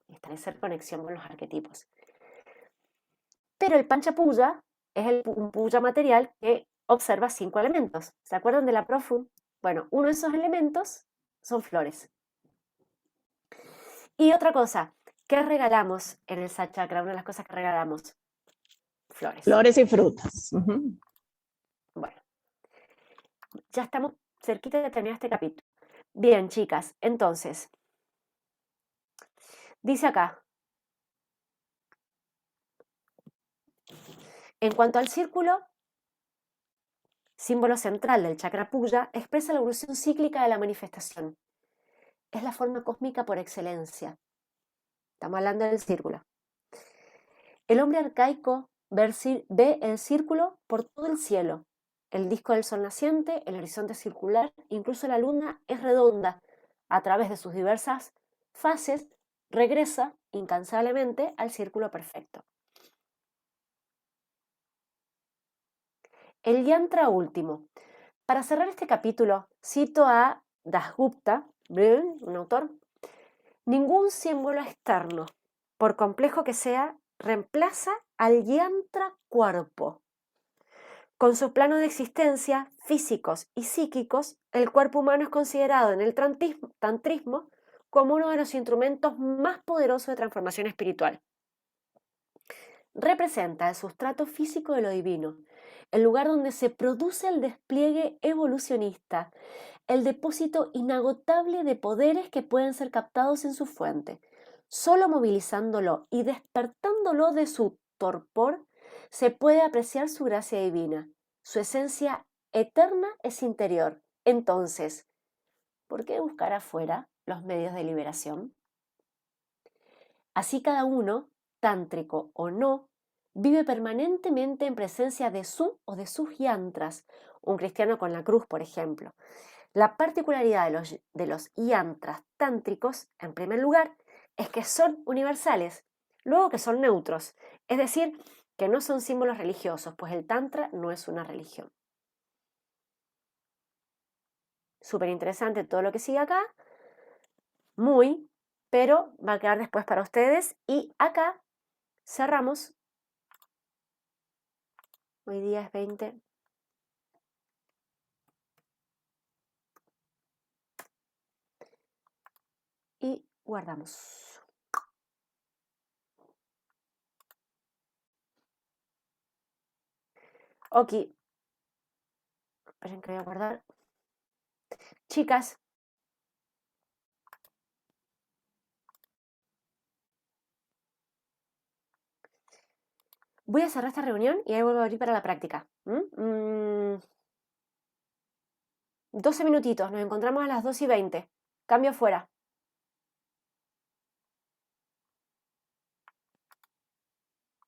establecer conexión con los arquetipos. Pero el Pancha Puya es un puya material que observa 5 elementos. ¿Se acuerdan de la Profu? Bueno, uno de esos elementos son flores. Y otra cosa, ¿qué regalamos en el Satchakra? Una de las cosas que regalamos, flores. Flores y frutas. Uh-huh. Bueno, ya estamos cerquita de terminar este capítulo. Bien, chicas, entonces, dice acá, en cuanto al círculo, símbolo central del chakra puya, expresa la evolución cíclica de la manifestación. Es la forma cósmica por excelencia. Estamos hablando del círculo. El hombre arcaico ve el círculo por todo el cielo. El disco del sol naciente, el horizonte circular, incluso la luna es redonda. A través de sus diversas fases, regresa incansablemente al círculo perfecto. El yantra último. Para cerrar este capítulo, cito a Dasgupta, un autor. Ningún símbolo externo, por complejo que sea, reemplaza al yantra cuerpo. Con su plano de existencia, físicos y psíquicos, el cuerpo humano es considerado en el tantrismo como uno de los instrumentos más poderosos de transformación espiritual. Representa el sustrato físico de lo divino, el lugar donde se produce el despliegue evolucionista, el depósito inagotable de poderes que pueden ser captados en su fuente. Solo movilizándolo y despertándolo de su torpor, se puede apreciar su gracia divina. Su esencia eterna es interior. Entonces, ¿por qué buscar afuera los medios de liberación? Así cada uno, tántrico o no, vive permanentemente en presencia de su o de sus yantras. Un cristiano con la cruz, por ejemplo. La particularidad de los yantras tántricos, en primer lugar, es que son universales, luego que son neutros, es decir, que no son símbolos religiosos, pues el tantra no es una religión. Súper interesante todo lo que sigue acá, muy, pero va a quedar después para ustedes. Y acá cerramos. Hoy día es 20. Y guardamos. Ok. Esperen que voy a guardar. Chicas. Voy a cerrar esta reunión y ahí vuelvo a abrir para la práctica. 12 minutitos, nos encontramos a las 2:20. Cambio fuera.